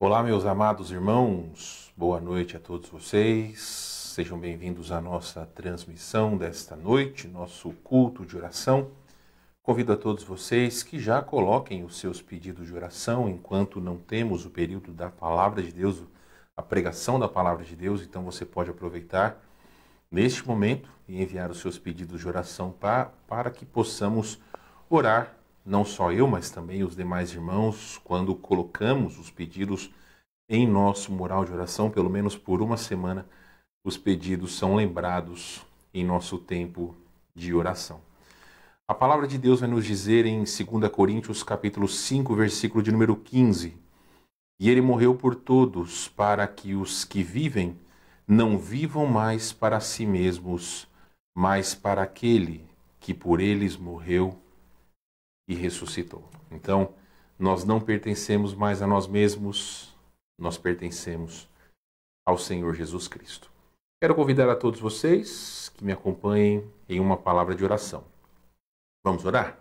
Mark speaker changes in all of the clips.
Speaker 1: Olá, meus amados irmãos, boa noite a todos vocês. Sejam bem-vindos à nossa transmissão desta noite, nosso culto de oração. Convido a todos vocês que já coloquem os seus pedidos de oração enquanto não temos o período da Palavra de Deus, a pregação da Palavra de Deus. Então você pode aproveitar neste momento e enviar os seus pedidos de oração para que possamos orar. Não só eu, mas também os demais irmãos, quando colocamos os pedidos em nosso mural de oração, pelo menos por uma semana, os pedidos são lembrados em nosso tempo de oração. A palavra de Deus vai nos dizer em 2 Coríntios capítulo 5, versículo de número 15: E ele morreu por todos, para que os que vivem não vivam mais para si mesmos, mas para aquele que por eles morreu e ressuscitou. Então, nós não pertencemos mais a nós mesmos, nós pertencemos ao Senhor Jesus Cristo. Quero convidar a todos vocês que me acompanhem em uma palavra de oração. Vamos orar?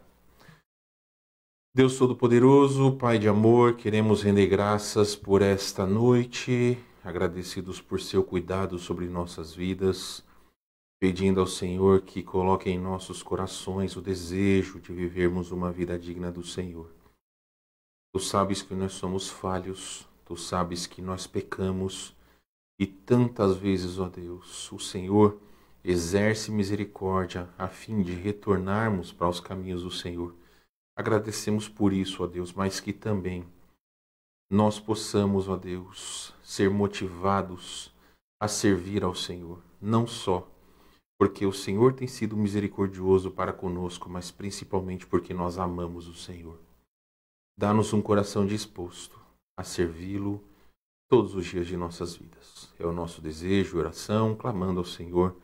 Speaker 1: Deus Todo-Poderoso, Pai de amor, queremos render graças por esta noite, agradecidos por seu cuidado sobre nossas vidas, pedindo ao Senhor que coloque em nossos corações o desejo de vivermos uma vida digna do Senhor. Tu sabes que nós somos falhos, Tu sabes que nós pecamos e tantas vezes, ó Deus, o Senhor exerce misericórdia a fim de retornarmos para os caminhos do Senhor. Agradecemos por isso, ó Deus, mas que também nós possamos, ó Deus, ser motivados a servir ao Senhor, não só porque o Senhor tem sido misericordioso para conosco, mas principalmente porque nós amamos o Senhor. Dá-nos um coração disposto a servi-lo todos os dias de nossas vidas. É o nosso desejo, oração, clamando ao Senhor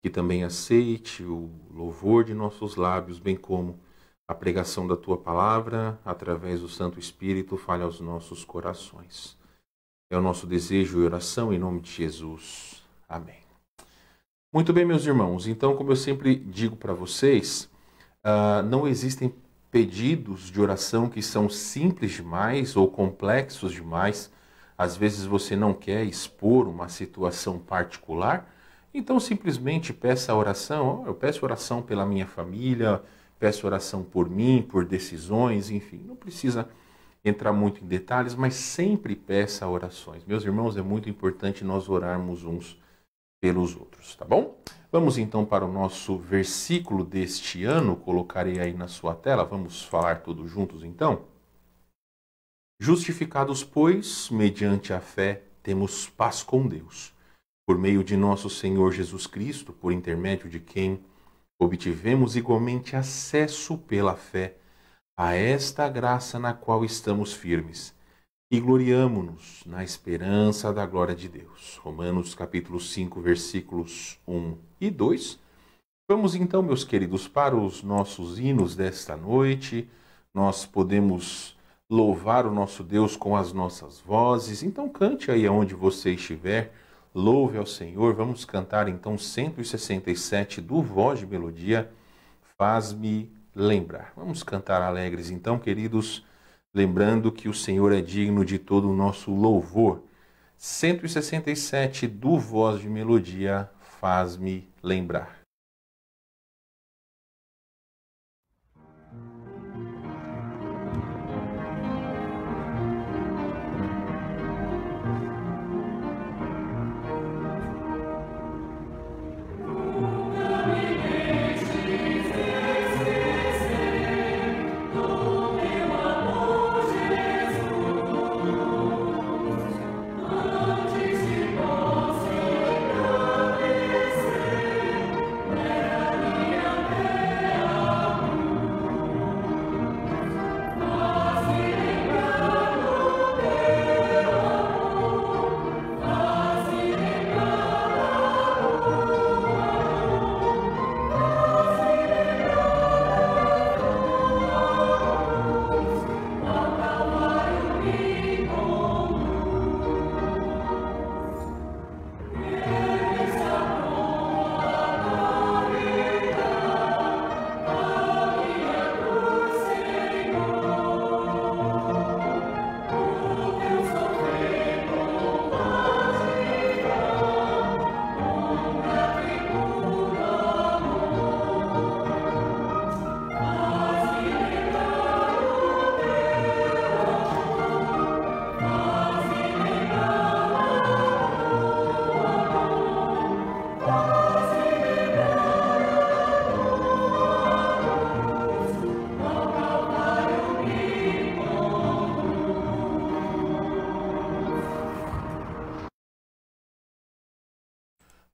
Speaker 1: que também aceite o louvor de nossos lábios, bem como a pregação da Tua Palavra, através do Santo Espírito, fale aos nossos corações. É o nosso desejo e oração em nome de Jesus. Amém. Muito bem, meus irmãos, então, como eu sempre digo para vocês, não existem pedidos de oração que são simples demais ou complexos demais. Às vezes você não quer expor uma situação particular, então simplesmente peça a oração. Eu peço oração pela minha família, peço oração por mim, por decisões, enfim, não precisa entrar muito em detalhes, mas sempre peça orações. Meus irmãos, é muito importante nós orarmos uns pelos outros, tá bom? Vamos então para o nosso versículo deste ano, colocarei aí na sua tela, vamos falar todos juntos então? Justificados, pois, mediante a fé, temos paz com Deus, por meio de nosso Senhor Jesus Cristo, por intermédio de quem obtivemos igualmente acesso pela fé a esta graça na qual estamos firmes, e gloriamo-nos na esperança da glória de Deus. Romanos capítulo 5, versículos 1 e 2. Vamos então, meus queridos, para os nossos hinos desta noite. Nós podemos louvar o nosso Deus com as nossas vozes. Então cante aí aonde você estiver, louve ao Senhor. Vamos cantar então 167 do Voz de Melodia, Faz-me Lembrar. Vamos cantar alegres então, queridos, lembrando que o Senhor é digno de todo o nosso louvor. 167 do Voz de Melodia, Faz-me Lembrar.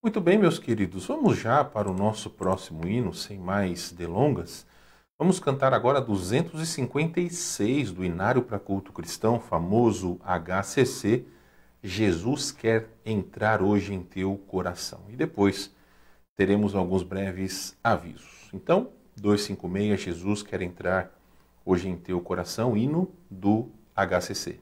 Speaker 1: Muito bem, meus queridos, vamos já para o nosso próximo hino, sem mais delongas. Vamos cantar agora 256 do Inário para Culto Cristão, famoso HCC, Jesus quer entrar hoje em teu coração. E depois teremos alguns breves avisos. Então, 256, Jesus quer entrar hoje em teu coração, hino do HCC.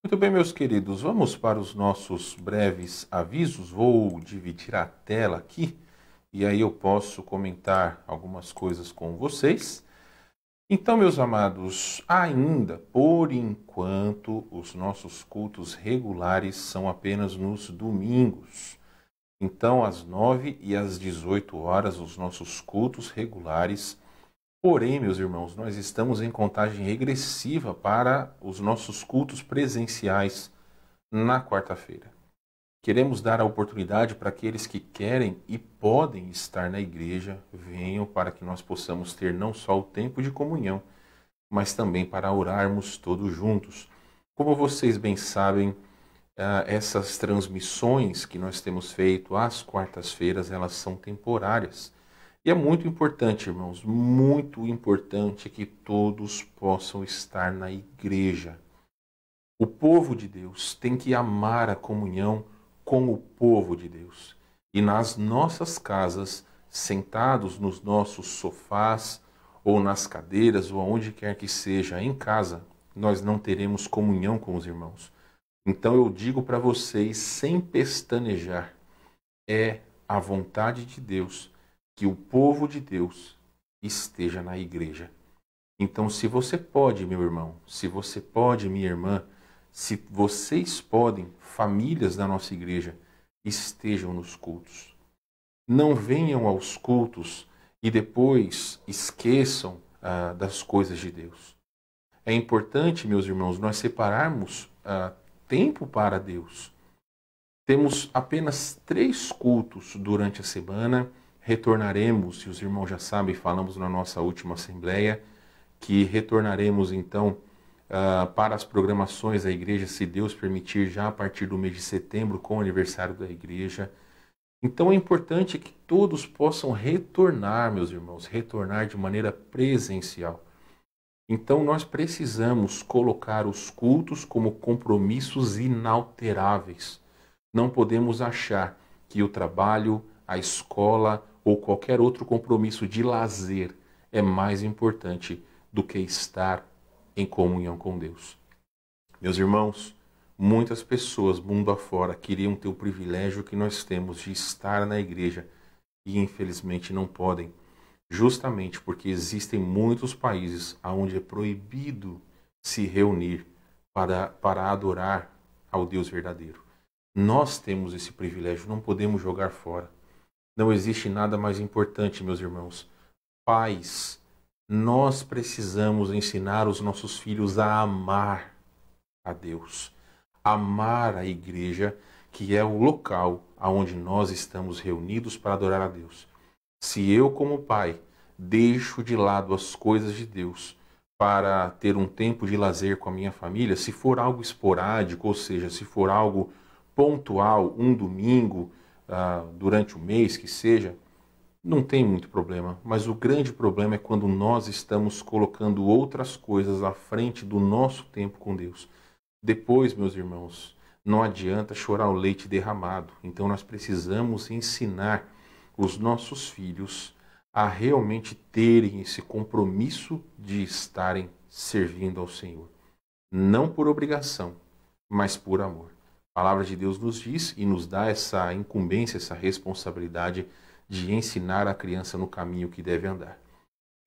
Speaker 1: Muito bem, meus queridos, vamos para os nossos breves avisos. Vou dividir a tela aqui e aí eu posso comentar algumas coisas com vocês. Então, meus amados, ainda, por enquanto, os nossos cultos regulares são apenas nos domingos. Então, às 9 e às 18 horas, os nossos cultos regulares. Porém, meus irmãos, nós estamos em contagem regressiva para os nossos cultos presenciais na quarta-feira. Queremos dar a oportunidade para aqueles que querem e podem estar na igreja, venham para que nós possamos ter não só o tempo de comunhão, mas também para orarmos todos juntos. Como vocês bem sabem, essas transmissões que nós temos feito às quartas-feiras, elas são temporárias. E é muito importante, irmãos, muito importante que todos possam estar na igreja. O povo de Deus tem que amar a comunhão com o povo de Deus. E nas nossas casas, sentados nos nossos sofás, ou nas cadeiras, ou aonde quer que seja, em casa, nós não teremos comunhão com os irmãos. Então eu digo para vocês, sem pestanejar, é a vontade de Deus que o povo de Deus esteja na igreja. Então, se você pode, meu irmão, se você pode, minha irmã, se vocês podem, famílias da nossa igreja, estejam nos cultos. Não venham aos cultos e depois esqueçam das coisas de Deus. É importante, meus irmãos, nós separarmos tempo para Deus. Temos apenas 3 cultos durante a semana. Retornaremos, se os irmãos já sabem, falamos na nossa última assembleia, que retornaremos então para as programações da igreja, se Deus permitir, já a partir do mês de setembro, com o aniversário da igreja. Então é importante que todos possam retornar, meus irmãos, retornar de maneira presencial. Então nós precisamos colocar os cultos como compromissos inalteráveis. Não podemos achar que o trabalho, a escola ou qualquer outro compromisso de lazer é mais importante do que estar em comunhão com Deus. Meus irmãos, muitas pessoas, mundo afora, queriam ter o privilégio que nós temos de estar na igreja e infelizmente não podem, justamente porque existem muitos países onde é proibido se reunir para adorar ao Deus verdadeiro. Nós temos esse privilégio, não podemos jogar fora. Não existe nada mais importante, meus irmãos. Pais, nós precisamos ensinar os nossos filhos a amar a Deus, amar a igreja, que é o local onde nós estamos reunidos para adorar a Deus. Se eu, como pai, deixo de lado as coisas de Deus para ter um tempo de lazer com a minha família, se for algo esporádico, ou seja, se for algo pontual, um domingo, durante o mês, que seja, não tem muito problema. Mas o grande problema é quando nós estamos colocando outras coisas à frente do nosso tempo com Deus. Depois, meus irmãos, não adianta chorar o leite derramado. Então nós precisamos ensinar os nossos filhos a realmente terem esse compromisso de estarem servindo ao Senhor. Não por obrigação, mas por amor. A palavra de Deus nos diz e nos dá essa incumbência, essa responsabilidade de ensinar a criança no caminho que deve andar.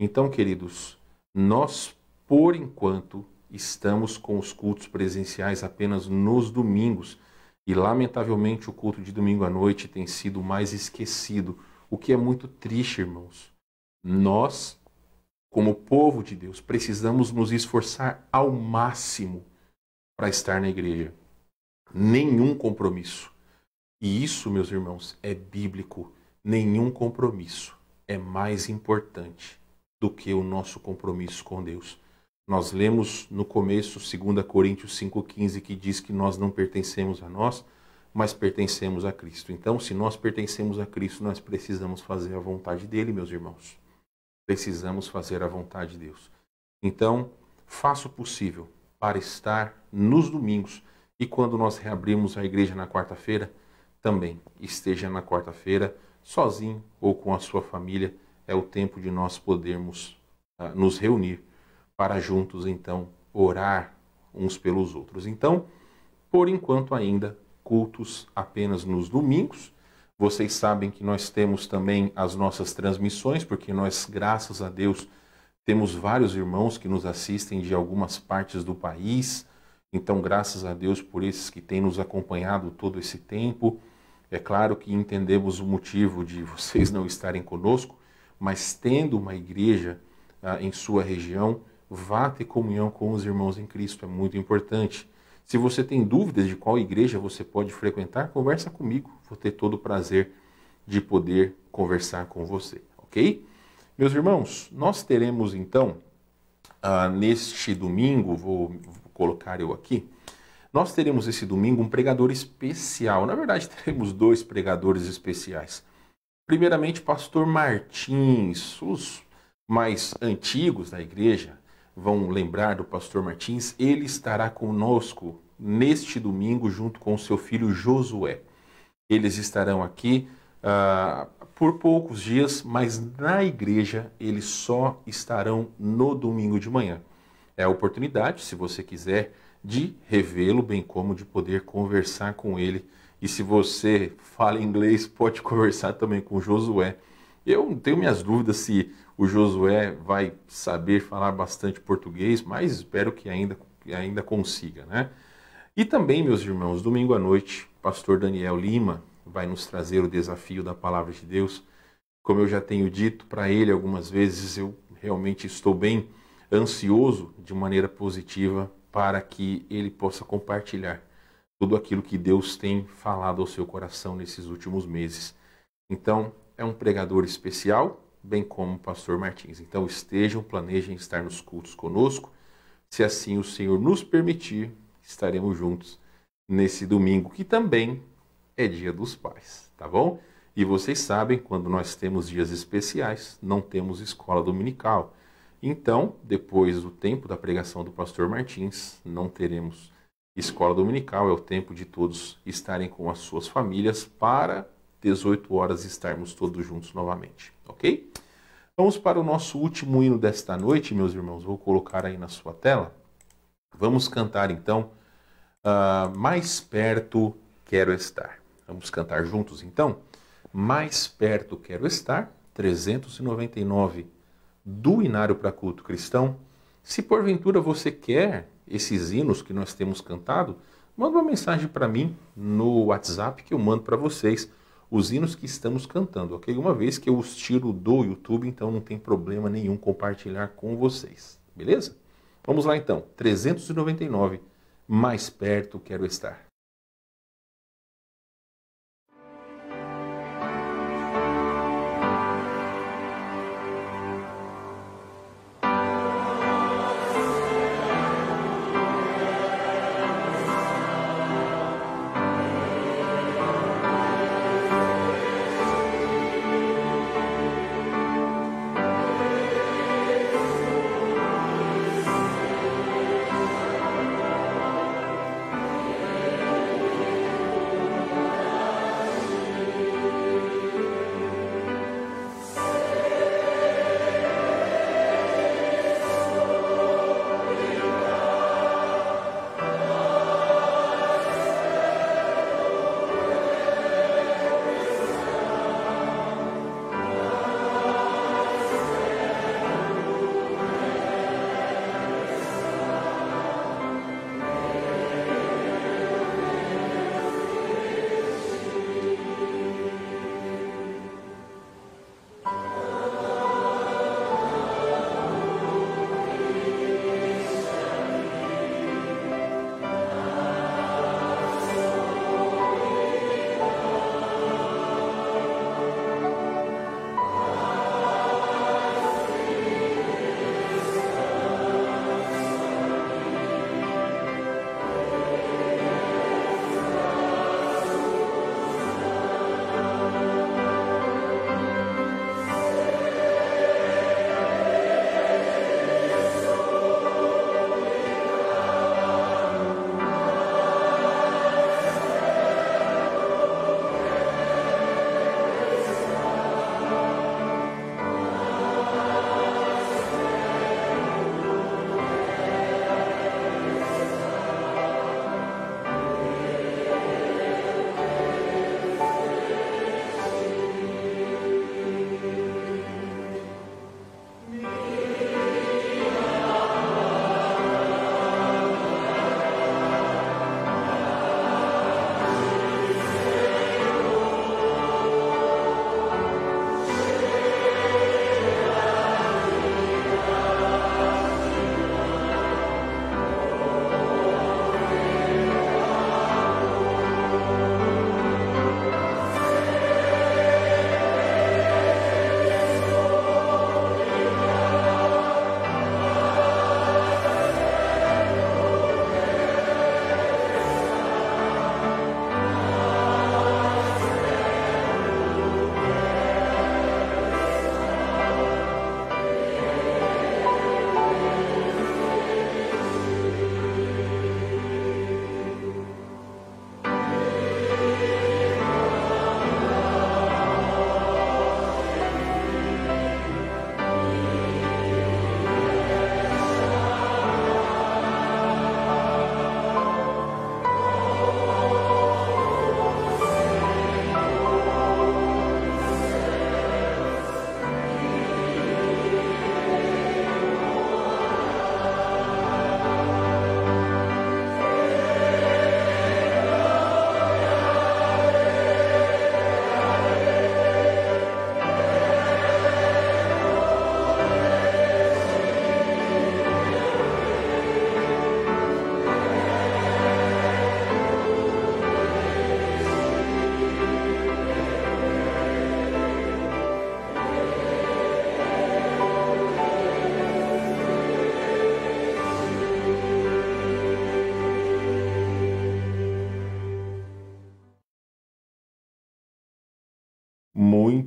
Speaker 1: Então, queridos, nós, por enquanto, estamos com os cultos presenciais apenas nos domingos e, lamentavelmente, o culto de domingo à noite tem sido mais esquecido, o que é muito triste, irmãos. Nós, como povo de Deus, precisamos nos esforçar ao máximo para estar na igreja. Nenhum compromisso. E isso, meus irmãos, é bíblico. Nenhum compromisso é mais importante do que o nosso compromisso com Deus. Nós lemos no começo 2 Coríntios 5,15 que diz que nós não pertencemos a nós, mas pertencemos a Cristo. Então, se nós pertencemos a Cristo, nós precisamos fazer a vontade dele, meus irmãos. Precisamos fazer a vontade de Deus. Então, faça o possível para estar nos domingos e quando nós reabrimos a igreja na quarta-feira, também esteja na quarta-feira sozinho ou com a sua família. É o tempo de nós podermos nos reunir para juntos, então, orar uns pelos outros. Então, por enquanto ainda, cultos apenas nos domingos. Vocês sabem que nós temos também as nossas transmissões, porque nós, graças a Deus, temos vários irmãos que nos assistem de algumas partes do país. Então, graças a Deus por esses que têm nos acompanhado todo esse tempo. É claro que entendemos o motivo de vocês não estarem conosco, mas tendo uma igreja em sua região, vá ter comunhão com os irmãos em Cristo, é muito importante. Se você tem dúvidas de qual igreja você pode frequentar, conversa comigo, vou ter todo o prazer de poder conversar com você, ok? Meus irmãos, nós teremos então, neste domingo, vou colocar eu aqui, nós teremos esse domingo um pregador especial. Na verdade, teremos dois pregadores especiais. Primeiramente, pastor Martins. Os mais antigos da igreja vão lembrar do pastor Martins. Ele estará conosco neste domingo junto com seu filho Josué. Eles estarão aqui por poucos dias, mas na igreja eles só estarão no domingo de manhã. É a oportunidade, se você quiser, de revê-lo, bem como de poder conversar com ele. E se você fala inglês, pode conversar também com o Josué. Eu tenho minhas dúvidas se o Josué vai saber falar bastante português, mas espero que ainda consiga, né? E também, meus irmãos, domingo à noite, o pastor Daniel Lima vai nos trazer o desafio da palavra de Deus. Como eu já tenho dito para ele algumas vezes, eu realmente estou bem ansioso de maneira positiva para que ele possa compartilhar tudo aquilo que Deus tem falado ao seu coração nesses últimos meses. Então, é um pregador especial, bem como o pastor Martins. Então, planejem estar nos cultos conosco. Se assim o Senhor nos permitir, estaremos juntos nesse domingo, que também é Dia dos Pais, tá bom? E vocês sabem, quando nós temos dias especiais, não temos escola dominical. Então, depois do tempo da pregação do pastor Martins, não teremos escola dominical. É o tempo de todos estarem com as suas famílias para 18 horas estarmos todos juntos novamente, ok? Vamos para o nosso último hino desta noite, meus irmãos. Vou colocar aí na sua tela. Vamos cantar então, Mais Perto Quero Estar. Vamos cantar juntos então? Mais Perto Quero Estar, 399 do Inário para Culto Cristão. Se porventura você quer esses hinos que nós temos cantado, manda uma mensagem para mim no WhatsApp que eu mando para vocês os hinos que estamos cantando, ok? Uma vez que eu os tiro do YouTube, então não tem problema nenhum compartilhar com vocês, beleza? Vamos lá então, 399, Mais Perto Quero Estar.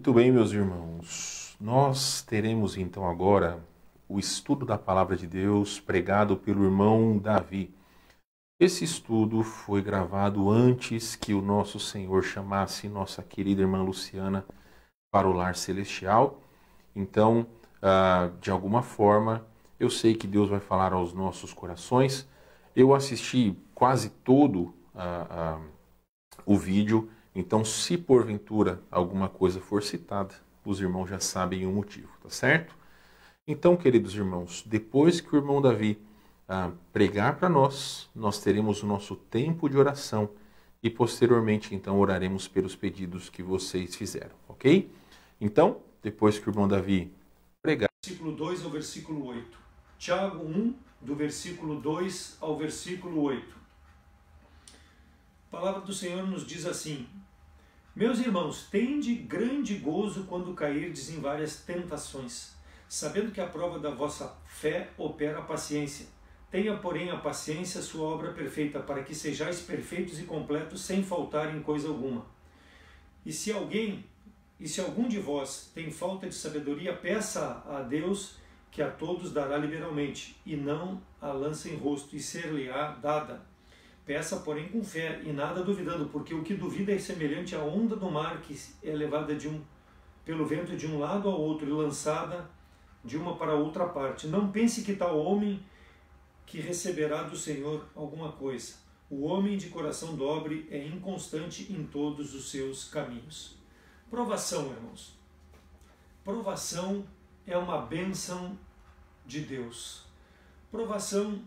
Speaker 1: Muito bem, meus irmãos. Nós teremos então agora o estudo da Palavra de Deus pregado pelo irmão Davi. Esse estudo foi gravado antes que o nosso Senhor chamasse nossa querida irmã Luciana para o lar celestial. Então, de alguma forma, eu sei que Deus vai falar aos nossos corações. Eu assisti quase todo o vídeo, então se porventura alguma coisa for citada, os irmãos já sabem o motivo, tá certo? Então, queridos irmãos, depois que o irmão Davi pregar para nós, nós teremos o nosso tempo de oração e posteriormente, então, oraremos pelos pedidos que vocês fizeram, ok? Então, depois que o irmão Davi pregar...
Speaker 2: Versículo 2 ao versículo 8. Tiago 1, do versículo 2 ao versículo 8. A palavra do Senhor nos diz assim: Meus irmãos, tende grande gozo quando cairdes em várias tentações, sabendo que a prova da vossa fé opera a paciência. Tenha, porém, a paciência sua obra perfeita, para que sejais perfeitos e completos, sem faltar em coisa alguma. E se algum de vós tem falta de sabedoria, peça a Deus, que a todos dará liberalmente, e não a lança em rosto, e ser-lhe-á dada. Peça, porém, com fé, e nada duvidando, porque o que duvida é semelhante à onda do mar, que é levada pelo vento de um lado ao outro, e lançada de uma para outra parte. Não pense que tal homem que receberá do Senhor alguma coisa. O homem de coração dobre é inconstante em todos os seus caminhos. Provação, irmãos. Provação é uma bênção de Deus. Provação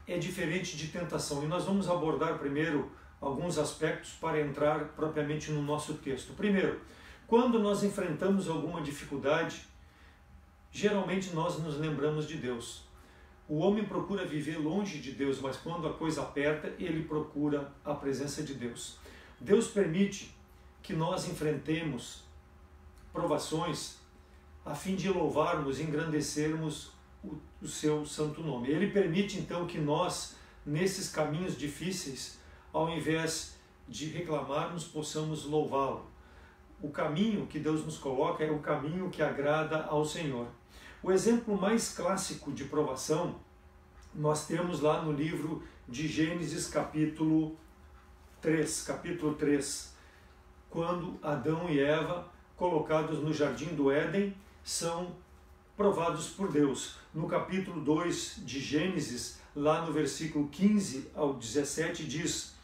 Speaker 2: é diferente de tentação, e nós vamos abordar primeiro alguns aspectos para entrar propriamente no nosso texto. Primeiro, quando nós enfrentamos alguma dificuldade, geralmente nós nos lembramos de Deus. O homem procura viver longe de Deus, mas quando a coisa aperta, ele procura a presença de Deus. Deus permite que nós enfrentemos provações a fim de louvarmos e engrandecermos o seu santo nome. Ele permite então que nós, nesses caminhos difíceis, ao invés de reclamarmos, possamos louvá-lo. O caminho que Deus nos coloca é o caminho que agrada ao Senhor. O exemplo mais clássico de provação nós temos lá no livro de Gênesis, capítulo 3, quando Adão e Eva, colocados no jardim do Éden, são provados por Deus. No capítulo 2 de Gênesis, lá no versículo 15 ao 17, diz: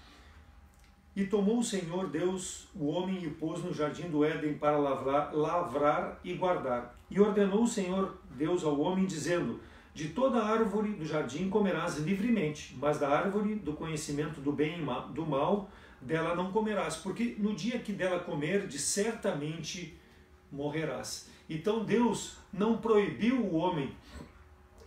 Speaker 2: E tomou o Senhor Deus o homem e o pôs no jardim do Éden para lavrar e guardar. E ordenou o Senhor Deus ao homem, dizendo: De toda árvore do jardim comerás livremente, mas da árvore do conhecimento do bem e do mal, dela não comerás, porque no dia que dela comerdes, certamente morrerás. Então Deus não proibiu o homem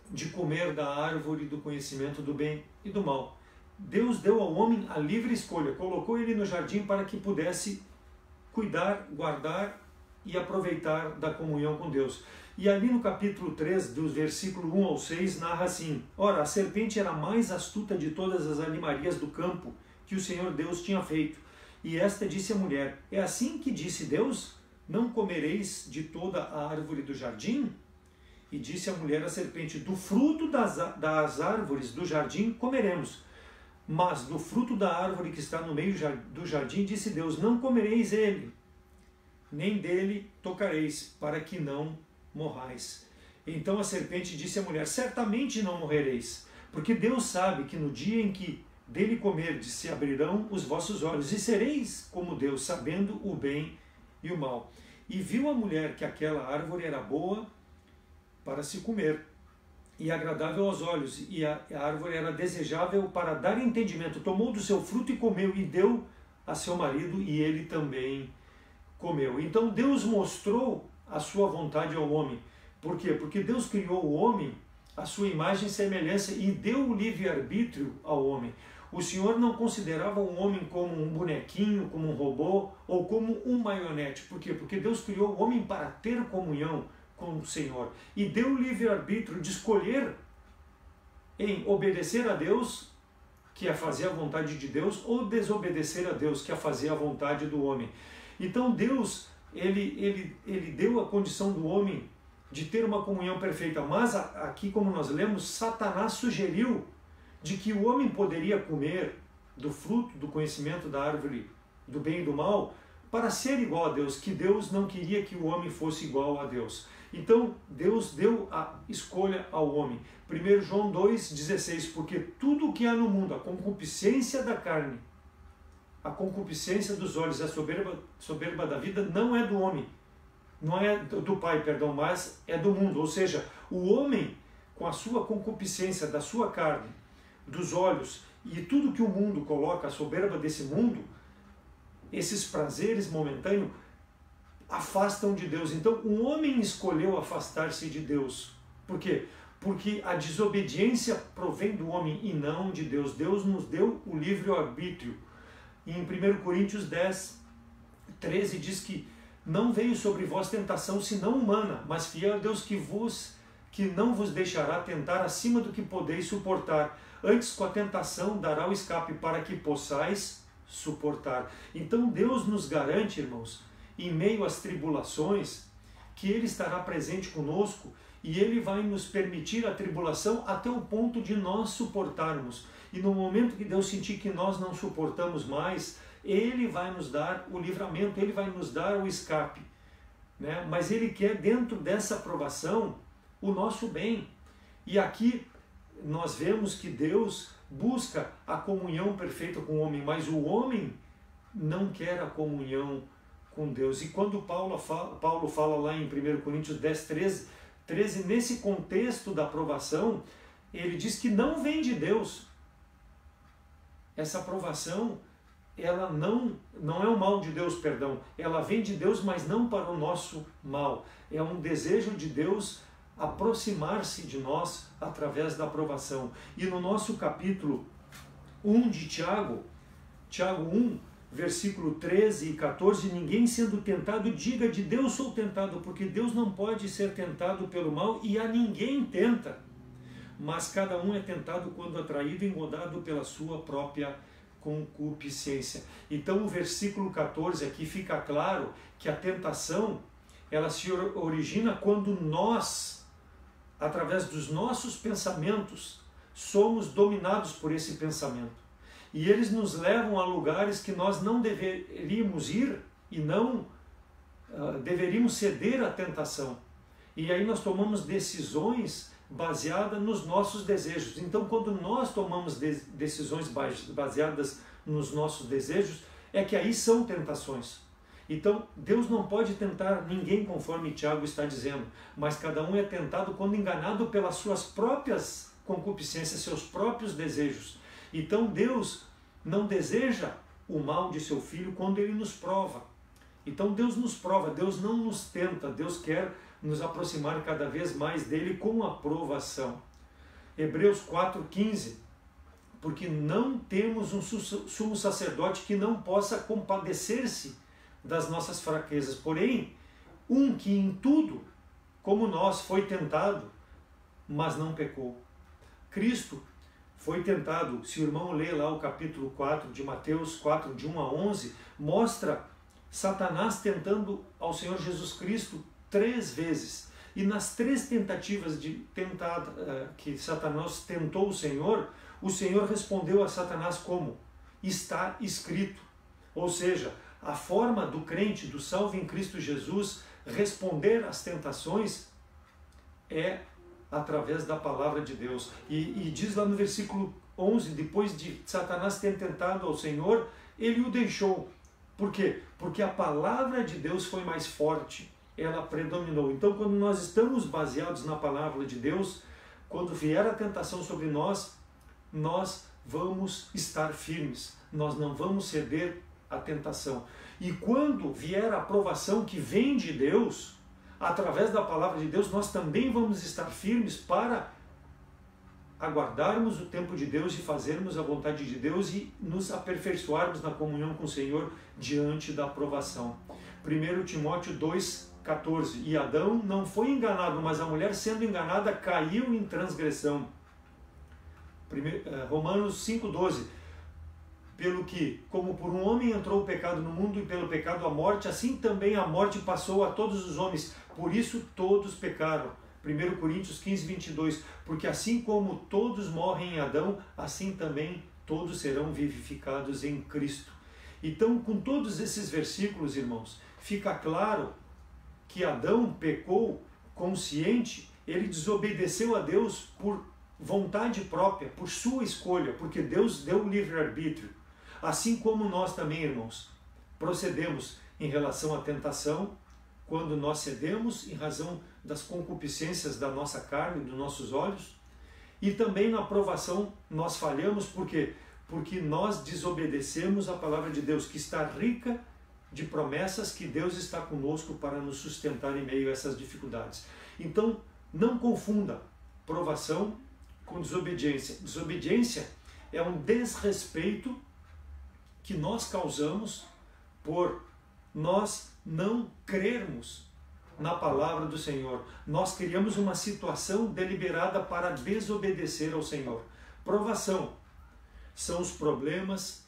Speaker 2: de comer da árvore do conhecimento do bem e do mal. Deus deu ao homem a livre escolha, colocou ele no jardim para que pudesse cuidar, guardar e aproveitar da comunhão com Deus. E ali no capítulo 3, dos versículos 1 ao 6, narra assim: Ora, a serpente era a mais astuta de todas as animarias do campo que o Senhor Deus tinha feito. E esta disse à mulher: É assim que disse Deus? Não comereis de toda a árvore do jardim? E disse a mulher à serpente: Do fruto das árvores do jardim comeremos, mas do fruto da árvore que está no meio do jardim, disse Deus: Não comereis ele, nem dele tocareis, para que não morrais. Então a serpente disse à mulher: Certamente não morrereis, porque Deus sabe que no dia em que dele comerdes se abrirão os vossos olhos, e sereis como Deus, sabendo o bem e o mal. E viu a mulher que aquela árvore era boa para se comer, e agradável aos olhos, e a árvore era desejável para dar entendimento. Tomou do seu fruto e comeu, e deu a seu marido, e ele também comeu. Então Deus mostrou a sua vontade ao homem. Por quê? Porque Deus criou o homem à sua imagem e semelhança e deu o livre-arbítrio ao homem. O Senhor não considerava o homem como um bonequinho, como um robô ou como um marionete. Por quê? Porque Deus criou o homem para ter comunhão com o Senhor e deu o livre-arbítrio de escolher em obedecer a Deus, que é fazer a vontade de Deus, ou desobedecer a Deus, que é fazer a vontade do homem. Então Deus ele deu a condição do homem de ter uma comunhão perfeita, mas aqui, como nós lemos, Satanás sugeriu de que o homem poderia comer do fruto do conhecimento da árvore do bem e do mal para ser igual a Deus, que Deus não queria que o homem fosse igual a Deus. Então, Deus deu a escolha ao homem. 1 João 2,16, porque tudo o que há no mundo, a concupiscência da carne, a concupiscência dos olhos, a soberba da vida, não é do homem, não é do Pai, perdão, mas é do mundo. Ou seja, o homem, com a sua concupiscência da sua carne, dos olhos, e tudo que o mundo coloca, a soberba desse mundo, esses prazeres momentâneos, afastam de Deus. Então, o homem escolheu afastar-se de Deus. Por quê? Porque a desobediência provém do homem e não de Deus. Deus nos deu o livre-arbítrio. Em 1 Coríntios 10, 13 diz que não veio sobre vós tentação senão humana, mas fiel a Deus que não vos deixará tentar acima do que podeis suportar. Antes, com a tentação, dará o escape para que possais suportar. Então, Deus nos garante, irmãos, em meio às tribulações, que Ele estará presente conosco e Ele vai nos permitir a tribulação até o ponto de nós suportarmos. E no momento que Deus sentir que nós não suportamos mais, Ele vai nos dar o livramento, Ele vai nos dar o escape, né? Mas Ele quer, dentro dessa provação, o nosso bem. E aqui nós vemos que Deus busca a comunhão perfeita com o homem, mas o homem não quer a comunhão com Deus. E quando Paulo fala lá em 1 Coríntios 10, 13, nesse contexto da provação, ele diz que não vem de Deus. Essa provação, ela não é o mal de Deus, perdão. Ela vem de Deus, mas não para o nosso mal. É um desejo de Deus aproximar-se de nós através da provação. E no nosso capítulo 1 de Tiago 1, versículo 13 e 14, ninguém sendo tentado diga de Deus sou tentado, porque Deus não pode ser tentado pelo mal e a ninguém tenta, mas cada um é tentado quando atraído e engodado pela sua própria concupiscência. Então o versículo 14 aqui fica claro que a tentação, ela se origina quando nós, através dos nossos pensamentos, somos dominados por esse pensamento. E eles nos levam a lugares que nós não deveríamos ir e não deveríamos ceder à tentação. E aí nós tomamos decisões baseadas nos nossos desejos. Então, quando nós tomamos decisões baseadas nos nossos desejos, é que aí são tentações. Então, Deus não pode tentar ninguém, conforme Tiago está dizendo, mas cada um é tentado quando enganado pelas suas próprias concupiscências, seus próprios desejos. Então, Deus não deseja o mal de seu Filho quando Ele nos prova. Então, Deus nos prova, Deus não nos tenta, Deus quer nos aproximar cada vez mais dEle com a provação. Hebreus 4,15, porque não temos um sumo sacerdote que não possa compadecer-se das nossas fraquezas, porém, um que em tudo, como nós, foi tentado, mas não pecou. Cristo foi tentado, se o irmão lê lá o capítulo 4 de Mateus 4, de 1 a 11, mostra Satanás tentando ao Senhor Jesus Cristo 3 vezes. E nas 3 tentativas de tentar, que Satanás tentou o Senhor respondeu a Satanás como? Está escrito. Ou seja, a forma do crente, do salvo em Cristo Jesus, responder às tentações é através da palavra de Deus. E diz lá no versículo 11, depois de Satanás ter tentado ao Senhor, ele o deixou. Por quê? Porque a palavra de Deus foi mais forte, ela predominou. Então, quando nós estamos baseados na palavra de Deus, quando vier a tentação sobre nós, nós vamos estar firmes, nós não vamos ceder à tentação. E quando vier a aprovação que vem de Deus, através da palavra de Deus, nós também vamos estar firmes para aguardarmos o tempo de Deus e fazermos a vontade de Deus e nos aperfeiçoarmos na comunhão com o Senhor diante da aprovação. 1 Timóteo 2,14, e Adão não foi enganado, mas a mulher sendo enganada caiu em transgressão. Romanos 5,12, pelo que, como por um homem entrou o pecado no mundo e pelo pecado a morte, assim também a morte passou a todos os homens. Por isso todos pecaram. 1 Coríntios 15, 22. Porque assim como todos morrem em Adão, assim também todos serão vivificados em Cristo. Então, com todos esses versículos, irmãos, fica claro que Adão pecou consciente, ele desobedeceu a Deus por vontade própria, por sua escolha, porque Deus deu o livre-arbítrio. Assim como nós também, irmãos, procedemos em relação à tentação, quando nós cedemos em razão das concupiscências da nossa carne, dos nossos olhos, e também na provação nós falhamos, porque nós desobedecemos a palavra de Deus, que está rica de promessas, que Deus está conosco para nos sustentar em meio a essas dificuldades. Então, não confunda provação com desobediência. Desobediência é um desrespeito que nós causamos por nós não crermos na palavra do Senhor. Nós criamos uma situação deliberada para desobedecer ao Senhor. Provação são os problemas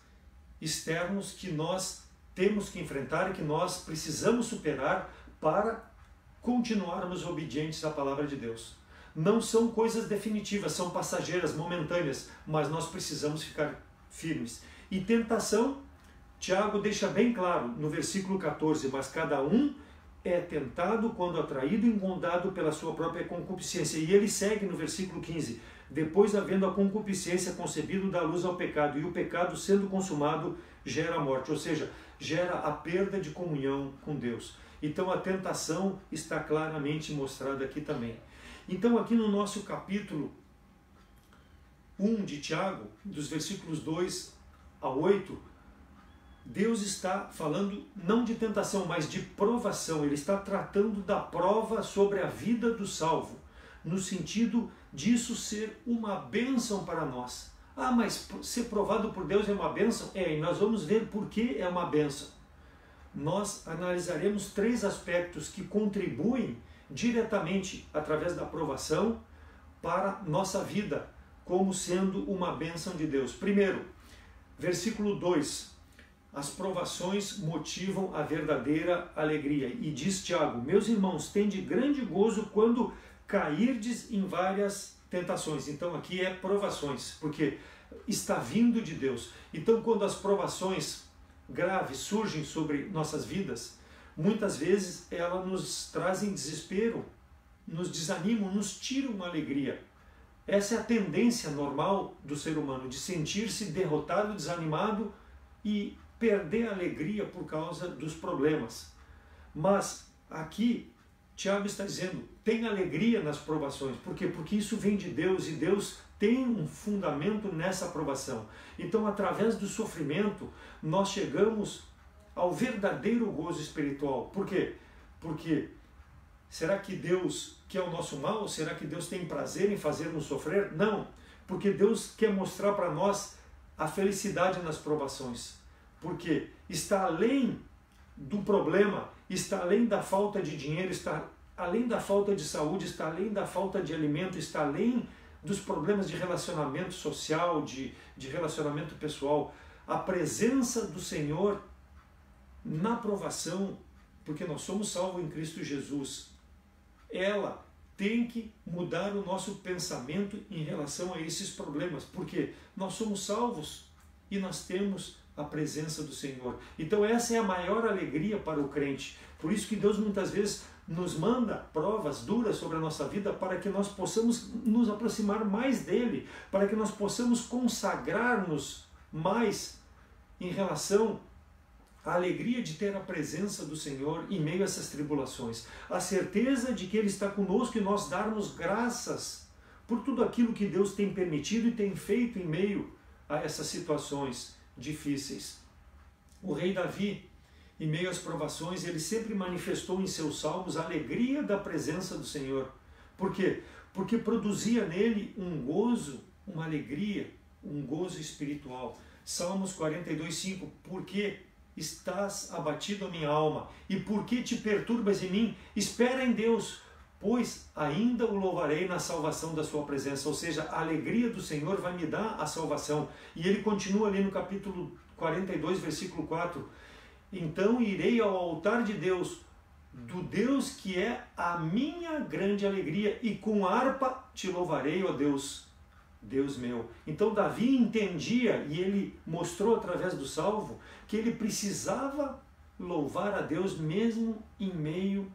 Speaker 2: externos que nós temos que enfrentar e que nós precisamos superar para continuarmos obedientes à palavra de Deus. Não são coisas definitivas, são passageiras, momentâneas, mas nós precisamos ficar firmes. E tentação, Tiago deixa bem claro no versículo 14, mas cada um é tentado quando atraído e engodado pela sua própria concupiscência. E ele segue no versículo 15, depois havendo a concupiscência concebido dá luz ao pecado, e o pecado sendo consumado gera a morte, ou seja, gera a perda de comunhão com Deus. Então a tentação está claramente mostrada aqui também. Então aqui no nosso capítulo 1 de Tiago, dos versículos 2 a 8, Deus está falando não de tentação, mas de provação. Ele está tratando da prova sobre a vida do salvo, no sentido disso ser uma bênção para nós. Ah, mas ser provado por Deus é uma bênção? É, e nós vamos ver por que é uma bênção. Nós analisaremos 3 aspectos que contribuem diretamente, através da provação, para nossa vida, como sendo uma bênção de Deus. Primeiro, versículo 2. As provações motivam a verdadeira alegria. E diz Tiago, meus irmãos, tende grande gozo quando cairdes em várias tentações. Então aqui é provações, porque está vindo de Deus. Então quando as provações graves surgem sobre nossas vidas, muitas vezes elas nos trazem desespero, nos desanimam, nos tiram a alegria. Essa é a tendência normal do ser humano, de sentir-se derrotado, desanimado e perder a alegria por causa dos problemas. Mas aqui Tiago está dizendo, tem alegria nas provações. Por quê? Porque isso vem de Deus e Deus tem um fundamento nessa provação. Então, através do sofrimento, nós chegamos ao verdadeiro gozo espiritual. Por quê? Porque será que Deus quer o nosso mal? Ou será que Deus tem prazer em fazer-nos sofrer? Não, porque Deus quer mostrar para nós a felicidade nas provações. Porque está além do problema, está além da falta de dinheiro, está além da falta de saúde, está além da falta de alimento, está além dos problemas de relacionamento social, de relacionamento pessoal. A presença do Senhor na provação, porque nós somos salvos em Cristo Jesus, ela tem que mudar o nosso pensamento em relação a esses problemas, porque nós somos salvos e nós temos a presença do Senhor. Então essa é a maior alegria para o crente. Por isso que Deus muitas vezes nos manda provas duras sobre a nossa vida para que nós possamos nos aproximar mais dele, para que nós possamos consagrar-nos mais em relação à alegria de ter a presença do Senhor em meio a essas tribulações. A certeza de que Ele está conosco e nós darmos graças por tudo aquilo que Deus tem permitido e tem feito em meio a essas situações difíceis. O rei Davi, em meio às provações, ele sempre manifestou em seus salmos a alegria da presença do Senhor. Por quê? Porque produzia nele um gozo, uma alegria, um gozo espiritual. Salmos 42:5, porque estás abatido a minha alma, e por que te perturbas em mim? Espera em Deus, pois ainda o louvarei na salvação da sua presença. Ou seja, a alegria do Senhor vai me dar a salvação. E ele continua ali no capítulo 42, versículo 4. Então irei ao altar de Deus, do Deus que é a minha grande alegria, e com harpa te louvarei, ó Deus, Deus meu. Então Davi entendia, e ele mostrou através do salmo, que ele precisava louvar a Deus mesmo em meio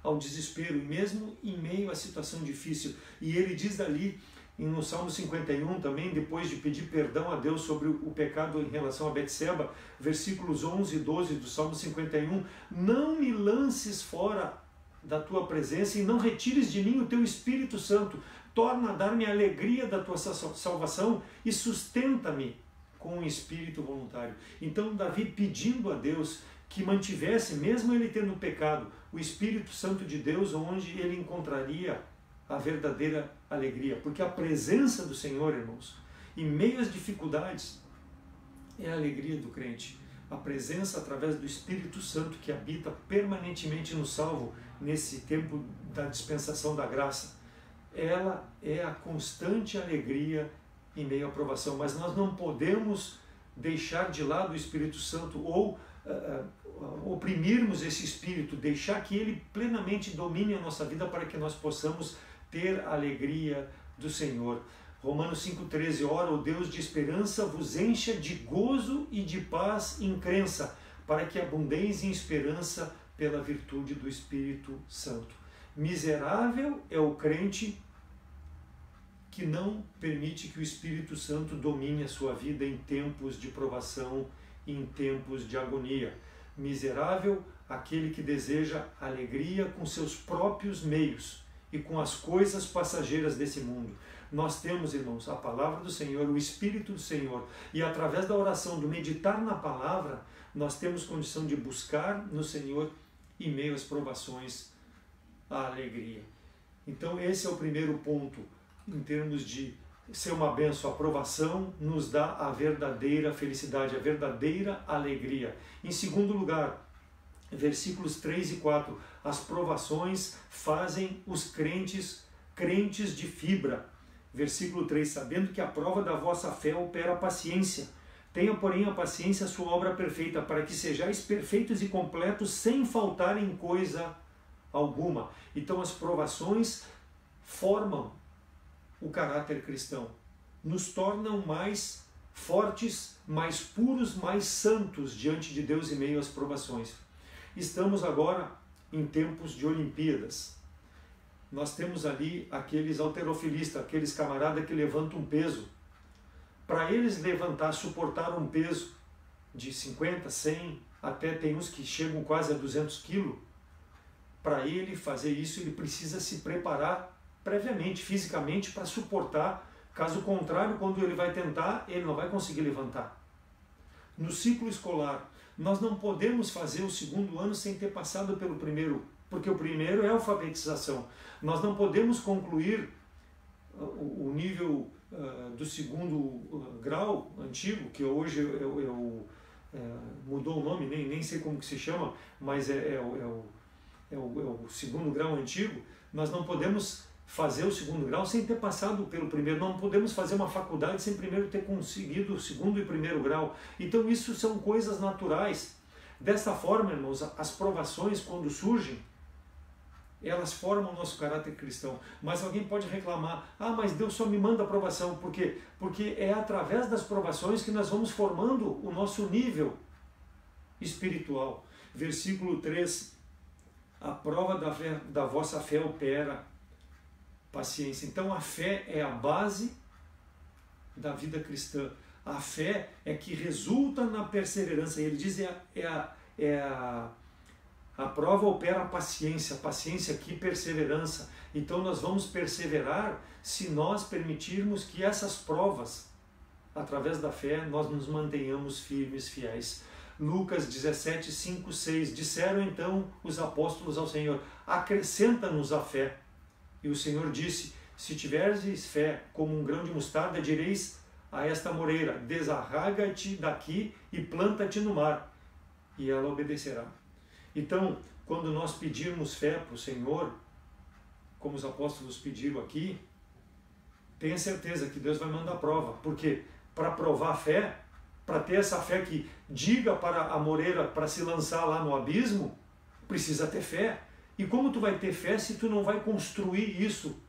Speaker 2: ao desespero, mesmo em meio à situação difícil. E ele diz ali, no Salmo 51 também, depois de pedir perdão a Deus sobre o pecado em relação a Betseba, versículos 11 e 12 do Salmo 51, não me lances fora da tua presença e não retires de mim o teu Espírito Santo, torna a dar-me a alegria da tua salvação e sustenta-me com um espírito voluntário. Então Davi pedindo a Deus que mantivesse, mesmo ele tendo pecado, o Espírito Santo de Deus, onde ele encontraria a verdadeira alegria. Porque a presença do Senhor, irmãos, em meio às dificuldades, é a alegria do crente. A presença através do Espírito Santo que habita permanentemente no salvo, nesse tempo da dispensação da graça, ela é a constante alegria em meio à provação. Mas nós não podemos deixar de lado o Espírito Santo ou oprimirmos esse Espírito, deixar que ele plenamente domine a nossa vida para que nós possamos ter a alegria do Senhor. Romanos 5,13, ora, o Deus de esperança vos encha de gozo e de paz em crença, para que abundeis em esperança pela virtude do Espírito Santo. Miserável é o crente que não permite que o Espírito Santo domine a sua vida em tempos de provação, em tempos de agonia. Miserável aquele que deseja alegria com seus próprios meios e com as coisas passageiras desse mundo. Nós temos, irmãos, a palavra do Senhor, o Espírito do Senhor, e através da oração, do meditar na palavra, nós temos condição de buscar no Senhor, em meio às provações, a alegria. Então esse é o primeiro ponto, em termos de ser uma bênção. A provação nos dá a verdadeira felicidade, a verdadeira alegria. Em segundo lugar, versículos 3 e 4, as provações fazem os crentes de fibra. Versículo 3, sabendo que a prova da vossa fé opera a paciência. Tenha, porém, a paciência a sua obra perfeita, para que sejais perfeitos e completos, sem faltar em coisa alguma. Então as provações formam o caráter cristão, nos tornam mais fortes, mais puros, mais santos diante de Deus em meio às provações. Estamos agora em tempos de Olimpíadas. Nós temos ali aqueles halterofilistas, aqueles camaradas que levantam um peso. Para eles levantar, suportar um peso de 50, 100, até tem uns que chegam quase a 200 quilos, para ele fazer isso, ele precisa se preparar previamente, fisicamente, para suportar. Caso contrário, quando ele vai tentar, ele não vai conseguir levantar. No ciclo escolar, nós não podemos fazer o segundo ano sem ter passado pelo primeiro, porque o primeiro é a alfabetização. Nós não podemos concluir o nível do segundo grau antigo, que hoje mudou o nome, nem sei como que se chama, mas é o segundo grau antigo. Nós não podemos fazer o segundo grau sem ter passado pelo primeiro. Não podemos fazer uma faculdade sem primeiro ter conseguido o segundo e primeiro grau. Então isso são coisas naturais. Dessa forma, irmãos, as provações, quando surgem, elas formam o nosso caráter cristão. Mas alguém pode reclamar, mas Deus só me manda a provação. Por quê? Porque é através das provações que nós vamos formando o nosso nível espiritual. Versículo 3, a prova da vossa fé opera paciência. Então a fé é a base da vida cristã. A fé é que resulta na perseverança. Ele diz a prova opera a paciência aqui, perseverança. Então nós vamos perseverar se nós permitirmos que essas provas, através da fé, nós nos mantenhamos firmes, fiéis. Lucas 17, 5, 6. Disseram então os apóstolos ao Senhor, acrescenta-nos a fé. E o Senhor disse, se tiveres fé como um grão de mostarda, direis a esta moreira, desarraga-te daqui e planta-te no mar, e ela obedecerá. Então, quando nós pedirmos fé para o Senhor, como os apóstolos pediram aqui, tenha certeza que Deus vai mandar prova. Porque para provar a fé, para ter essa fé que diga para a moreira para se lançar lá no abismo, precisa ter fé. E como tu vai ter fé se tu não vai construir isso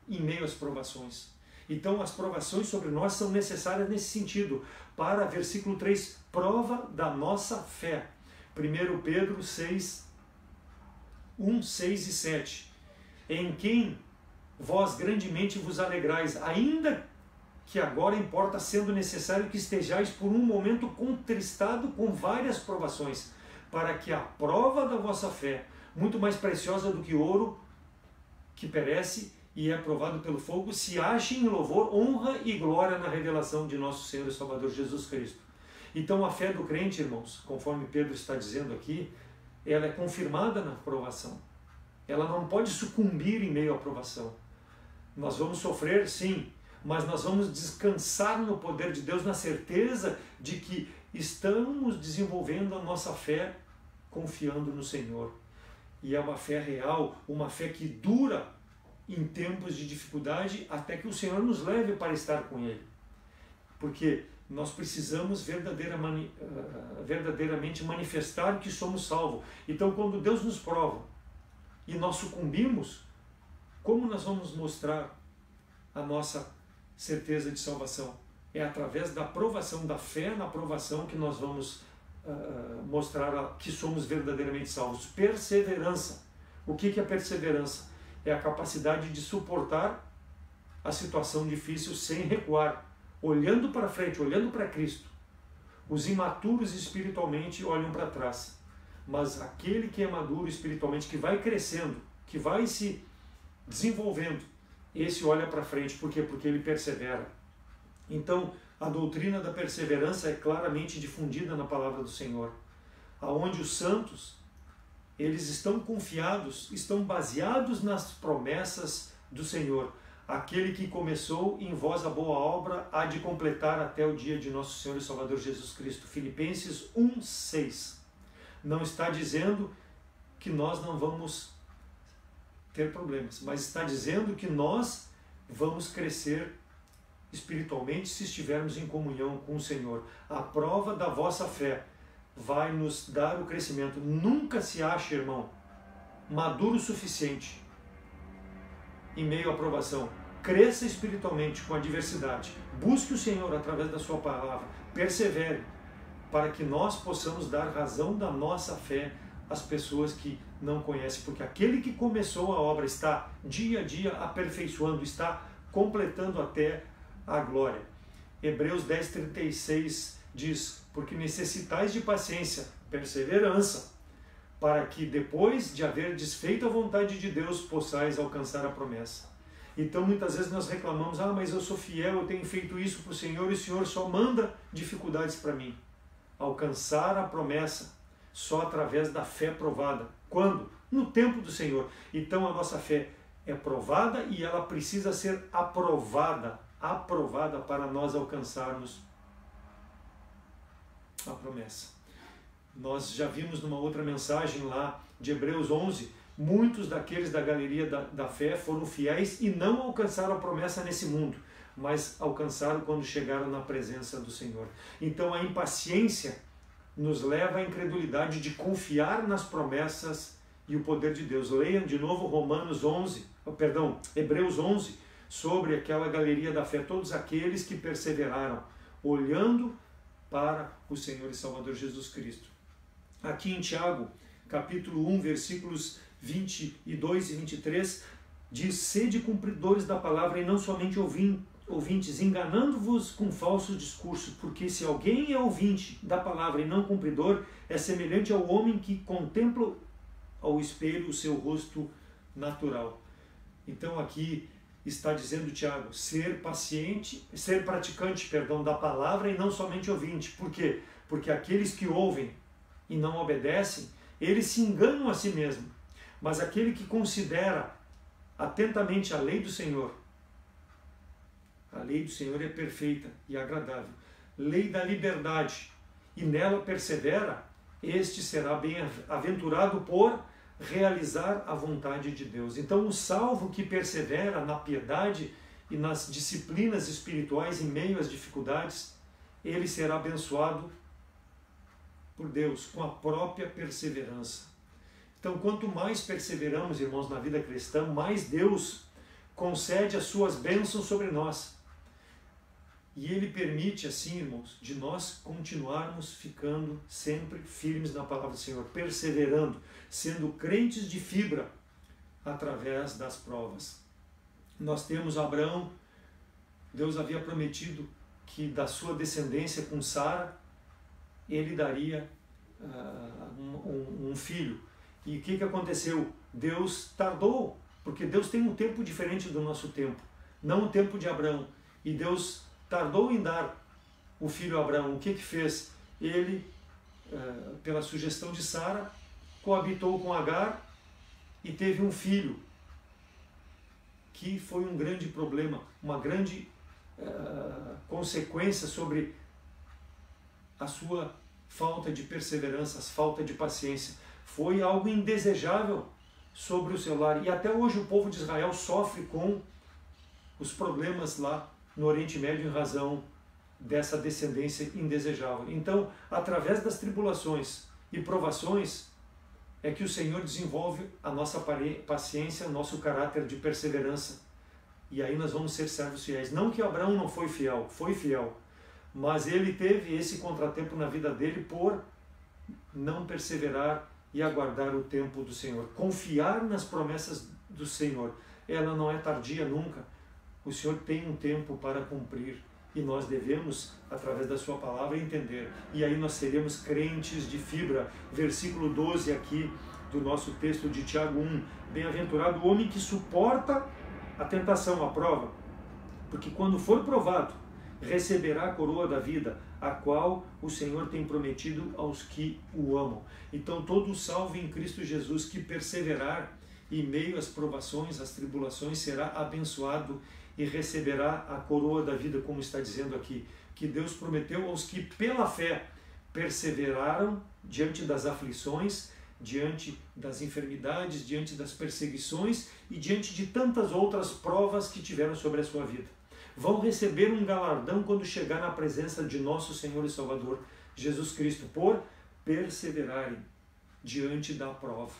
Speaker 2: em meio às provações? Então as provações sobre nós são necessárias nesse sentido. Para, versículo 3, prova da nossa fé. 1 Pedro 6, 1, 6 e 7. Em quem vós grandemente vos alegrais, ainda que agora importa, sendo necessário que estejais por um momento contristado com várias provações, para que a prova da vossa fé, muito mais preciosa do que ouro, que perece e é provado pelo fogo, se ache em louvor, honra e glória na revelação de nosso Senhor e Salvador Jesus Cristo. Então a fé do crente, irmãos, conforme Pedro está dizendo aqui, ela é confirmada na provação. Ela não pode sucumbir em meio à provação. Nós vamos sofrer, sim, mas nós vamos descansar no poder de Deus, na certeza de que estamos desenvolvendo a nossa fé confiando no Senhor. E é uma fé real, uma fé que dura em tempos de dificuldade até que o Senhor nos leve para estar com Ele. Porque nós precisamos verdadeiramente manifestar que somos salvos. Então, quando Deus nos prova e nós sucumbimos, como nós vamos mostrar a nossa certeza de salvação? É através da provação, da fé na provação, que nós vamos mostrar que somos verdadeiramente salvos. Perseverança. O que é perseverança? É a capacidade de suportar a situação difícil sem recuar, olhando para frente, olhando para Cristo. Os imaturos espiritualmente olham para trás, mas aquele que é maduro espiritualmente, que vai crescendo, que vai se desenvolvendo, esse olha para frente. Por quê? Porque ele persevera. Então, a doutrina da perseverança é claramente difundida na palavra do Senhor, aonde os santos, eles estão confiados, estão baseados nas promessas do Senhor. Aquele que começou em vós a boa obra há de completar até o dia de nosso Senhor e Salvador Jesus Cristo. Filipenses 1:6. Não está dizendo que nós não vamos ter problemas, mas está dizendo que nós vamos crescer espiritualmente se estivermos em comunhão com o Senhor. A prova da vossa fé vai nos dar o crescimento. Nunca se acha, irmão, maduro o suficiente em meio à provação. Cresça espiritualmente com a adversidade. Busque o Senhor através da sua palavra. Persevere para que nós possamos dar razão da nossa fé às pessoas que não conhecem. Porque aquele que começou a obra está dia a dia aperfeiçoando, está completando até a glória. Hebreus 10:36 diz: porque necessitais de paciência, perseverança, para que depois de haver desfeito a vontade de Deus, possais alcançar a promessa. Então muitas vezes nós reclamamos: mas eu sou fiel, eu tenho feito isso para o Senhor, e o Senhor só manda dificuldades para mim. Alcançar a promessa só através da fé provada. Quando? No tempo do Senhor. Então a nossa fé é provada e ela precisa ser aprovada para nós alcançarmos a promessa. Nós já vimos numa outra mensagem lá de Hebreus 11, muitos daqueles da galeria da fé foram fiéis e não alcançaram a promessa nesse mundo, mas alcançaram quando chegaram na presença do Senhor. Então a impaciência nos leva à incredulidade de confiar nas promessas e o poder de Deus. Leiam de novo Hebreus 11, sobre aquela galeria da fé, todos aqueles que perseveraram, olhando para o Senhor e Salvador Jesus Cristo. Aqui em Tiago, capítulo 1, versículos 22 e 23, diz: sede cumpridores da palavra e não somente ouvintes, enganando-vos com falsos discursos, porque se alguém é ouvinte da palavra e não cumpridor, é semelhante ao homem que contempla ao espelho o seu rosto natural. Então aqui está dizendo Tiago, ser praticante da palavra e não somente ouvinte. Por quê? Porque aqueles que ouvem e não obedecem, eles se enganam a si mesmos. Mas aquele que considera atentamente a lei do Senhor, a lei do Senhor é perfeita e agradável, lei da liberdade, e nela persevera, este será bem-aventurado por realizar a vontade de Deus. Então, o salvo que persevera na piedade e nas disciplinas espirituais em meio às dificuldades, ele será abençoado por Deus com a própria perseverança. Então, quanto mais perseveramos, irmãos, na vida cristã, mais Deus concede as suas bênçãos sobre nós. E Ele permite, assim, irmãos, de nós continuarmos ficando sempre firmes na palavra do Senhor, perseverando, sendo crentes de fibra através das provas. Nós temos Abraão, Deus havia prometido que da sua descendência com Sara, ele daria um filho. E o que aconteceu? Deus tardou, porque Deus tem um tempo diferente do nosso tempo, não o tempo de Abraão. E Deus tardou em dar o filho a Abraão. O que fez? Ele, pela sugestão de Sara, coabitou com Agar e teve um filho, que foi um grande problema, uma grande consequência sobre a sua falta de perseverança, falta de paciência. Foi algo indesejável sobre o seu lar. E até hoje o povo de Israel sofre com os problemas lá no Oriente Médio em razão dessa descendência indesejável. Então, através das tribulações e provações, é que o Senhor desenvolve a nossa paciência, o nosso caráter de perseverança. E aí nós vamos ser servos fiéis. Não que Abraão não foi fiel, mas ele teve esse contratempo na vida dele por não perseverar e aguardar o tempo do Senhor. Confiar nas promessas do Senhor. Ela não é tardia nunca. O Senhor tem um tempo para cumprir e nós devemos, através da sua palavra, entender. E aí nós seremos crentes de fibra. Versículo 12 aqui do nosso texto de Tiago 1. Bem-aventurado o homem que suporta a tentação, a prova, porque quando for provado, receberá a coroa da vida, a qual o Senhor tem prometido aos que o amam. Então todo salvo em Cristo Jesus que perseverar em meio às provações, às tribulações, será abençoado e receberá a coroa da vida, como está dizendo aqui, que Deus prometeu aos que pela fé perseveraram diante das aflições, diante das enfermidades, diante das perseguições e diante de tantas outras provas que tiveram sobre a sua vida. Vão receber um galardão quando chegar na presença de nosso Senhor e Salvador Jesus Cristo, por perseverarem diante da prova.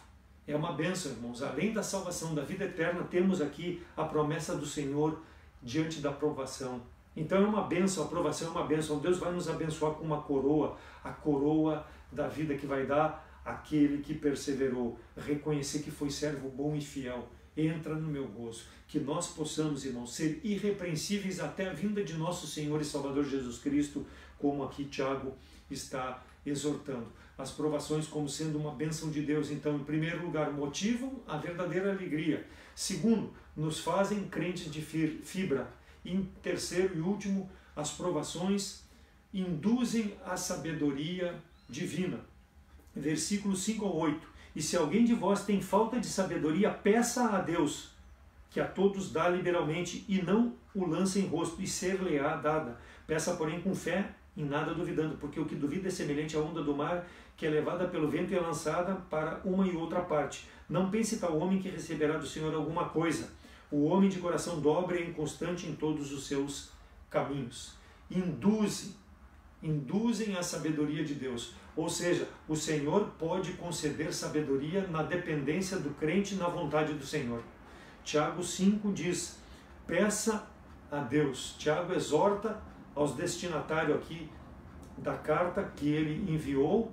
Speaker 2: É uma bênção, irmãos. Além da salvação, da vida eterna, temos aqui a promessa do Senhor diante da provação. Então é uma bênção, a provação é uma bênção. Deus vai nos abençoar com uma coroa, a coroa da vida que vai dar aquele que perseverou. Reconhecer que foi servo bom e fiel. Entra no meu gozo. Que nós possamos, irmãos, ser irrepreensíveis até a vinda de nosso Senhor e Salvador Jesus Cristo, como aqui Tiago está exortando. As provações como sendo uma bênção de Deus. Então, em primeiro lugar, motivam a verdadeira alegria. Segundo, nos fazem crentes de fibra. E em terceiro e último, as provações induzem a sabedoria divina. Versículos 5 ao 8. E se alguém de vós tem falta de sabedoria, peça a Deus, que a todos dá liberalmente, e não o lance em rosto, e ser-lhe-á dada. Peça, porém, com fé, em nada duvidando, porque o que duvida é semelhante à onda do mar, que é levada pelo vento e é lançada para uma e outra parte. Não pense tal homem que receberá do Senhor alguma coisa. O homem de coração dobre é inconstante em todos os seus caminhos. Induzem a sabedoria de Deus. Ou seja, o Senhor pode conceder sabedoria na dependência do crente na vontade do Senhor. Tiago 5 diz, peça a Deus. Tiago exorta aos destinatários aqui da carta que ele enviou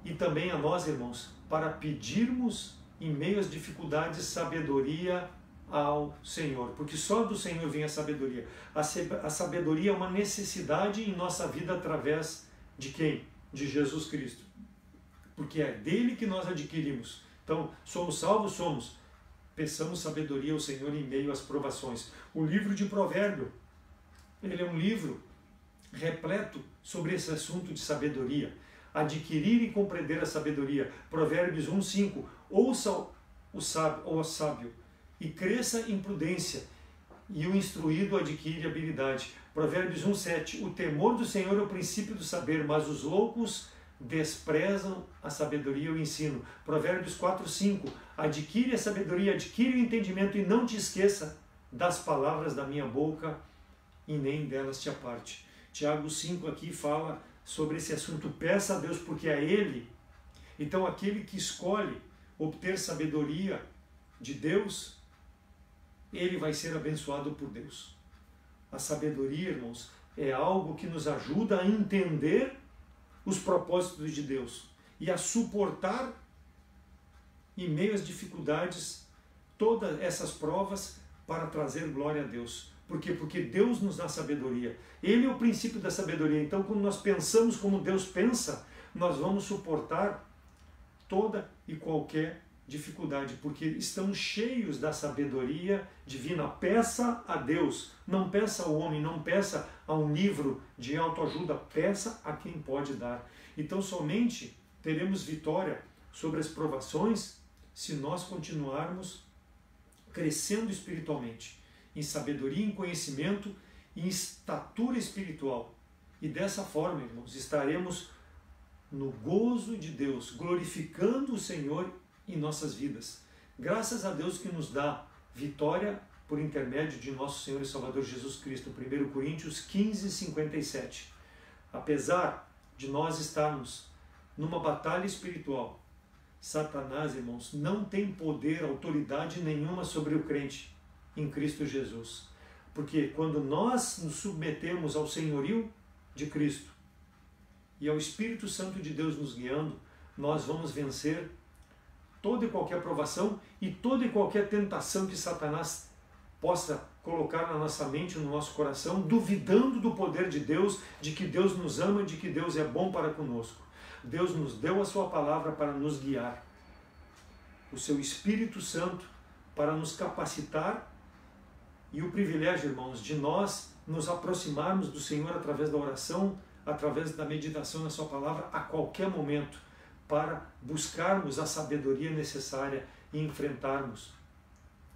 Speaker 2: e também a nós, irmãos, para pedirmos em meio às dificuldades sabedoria ao Senhor, porque só do Senhor vem a sabedoria. A sabedoria é uma necessidade em nossa vida através de quem? De Jesus Cristo, porque é dele que nós adquirimos. Então, somos salvos? Somos. Peçamos sabedoria ao Senhor em meio às provações. O livro de Provérbios, ele é um livro repleto sobre esse assunto de sabedoria. Adquirir e compreender a sabedoria. Provérbios 1:5. Ouça o sábio e cresça em prudência, e o instruído adquire habilidade. Provérbios 1:7. O temor do Senhor é o princípio do saber, mas os loucos desprezam a sabedoria e o ensino. Provérbios 4:5. Adquire a sabedoria, adquire o entendimento e não te esqueça das palavras da minha boca e nem delas te aparte. Tiago 5 aqui fala sobre esse assunto. Peça a Deus porque é Ele. Então aquele que escolhe obter sabedoria de Deus, ele vai ser abençoado por Deus. A sabedoria, irmãos, é algo que nos ajuda a entender os propósitos de Deus e a suportar, em meio às dificuldades, todas essas provas para trazer glória a Deus. Por quê? Porque Deus nos dá sabedoria. Ele é o princípio da sabedoria. Então, quando nós pensamos como Deus pensa, nós vamos suportar toda e qualquer dificuldade, porque estão cheios da sabedoria divina. Peça a Deus, não peça ao homem, não peça a um livro de autoajuda, peça a quem pode dar. Então somente teremos vitória sobre as provações se nós continuarmos crescendo espiritualmente, em sabedoria, em conhecimento, em estatura espiritual. E dessa forma, irmãos, estaremos no gozo de Deus, glorificando o Senhor em nossas vidas. Graças a Deus que nos dá vitória por intermédio de nosso Senhor e Salvador Jesus Cristo. 1 Coríntios 15:57. Apesar de nós estarmos numa batalha espiritual, Satanás, irmãos, não tem poder, autoridade nenhuma sobre o crente em Cristo Jesus. Porque quando nós nos submetemos ao senhorio de Cristo e ao Espírito Santo de Deus nos guiando, nós vamos vencer toda e qualquer provação e toda e qualquer tentação que Satanás possa colocar na nossa mente, no nosso coração, duvidando do poder de Deus, de que Deus nos ama, de que Deus é bom para conosco. Deus nos deu a sua palavra para nos guiar, o seu Espírito Santo para nos capacitar e o privilégio, irmãos, de nós nos aproximarmos do Senhor através da oração, através da meditação na sua palavra a qualquer momento, para buscarmos a sabedoria necessária e enfrentarmos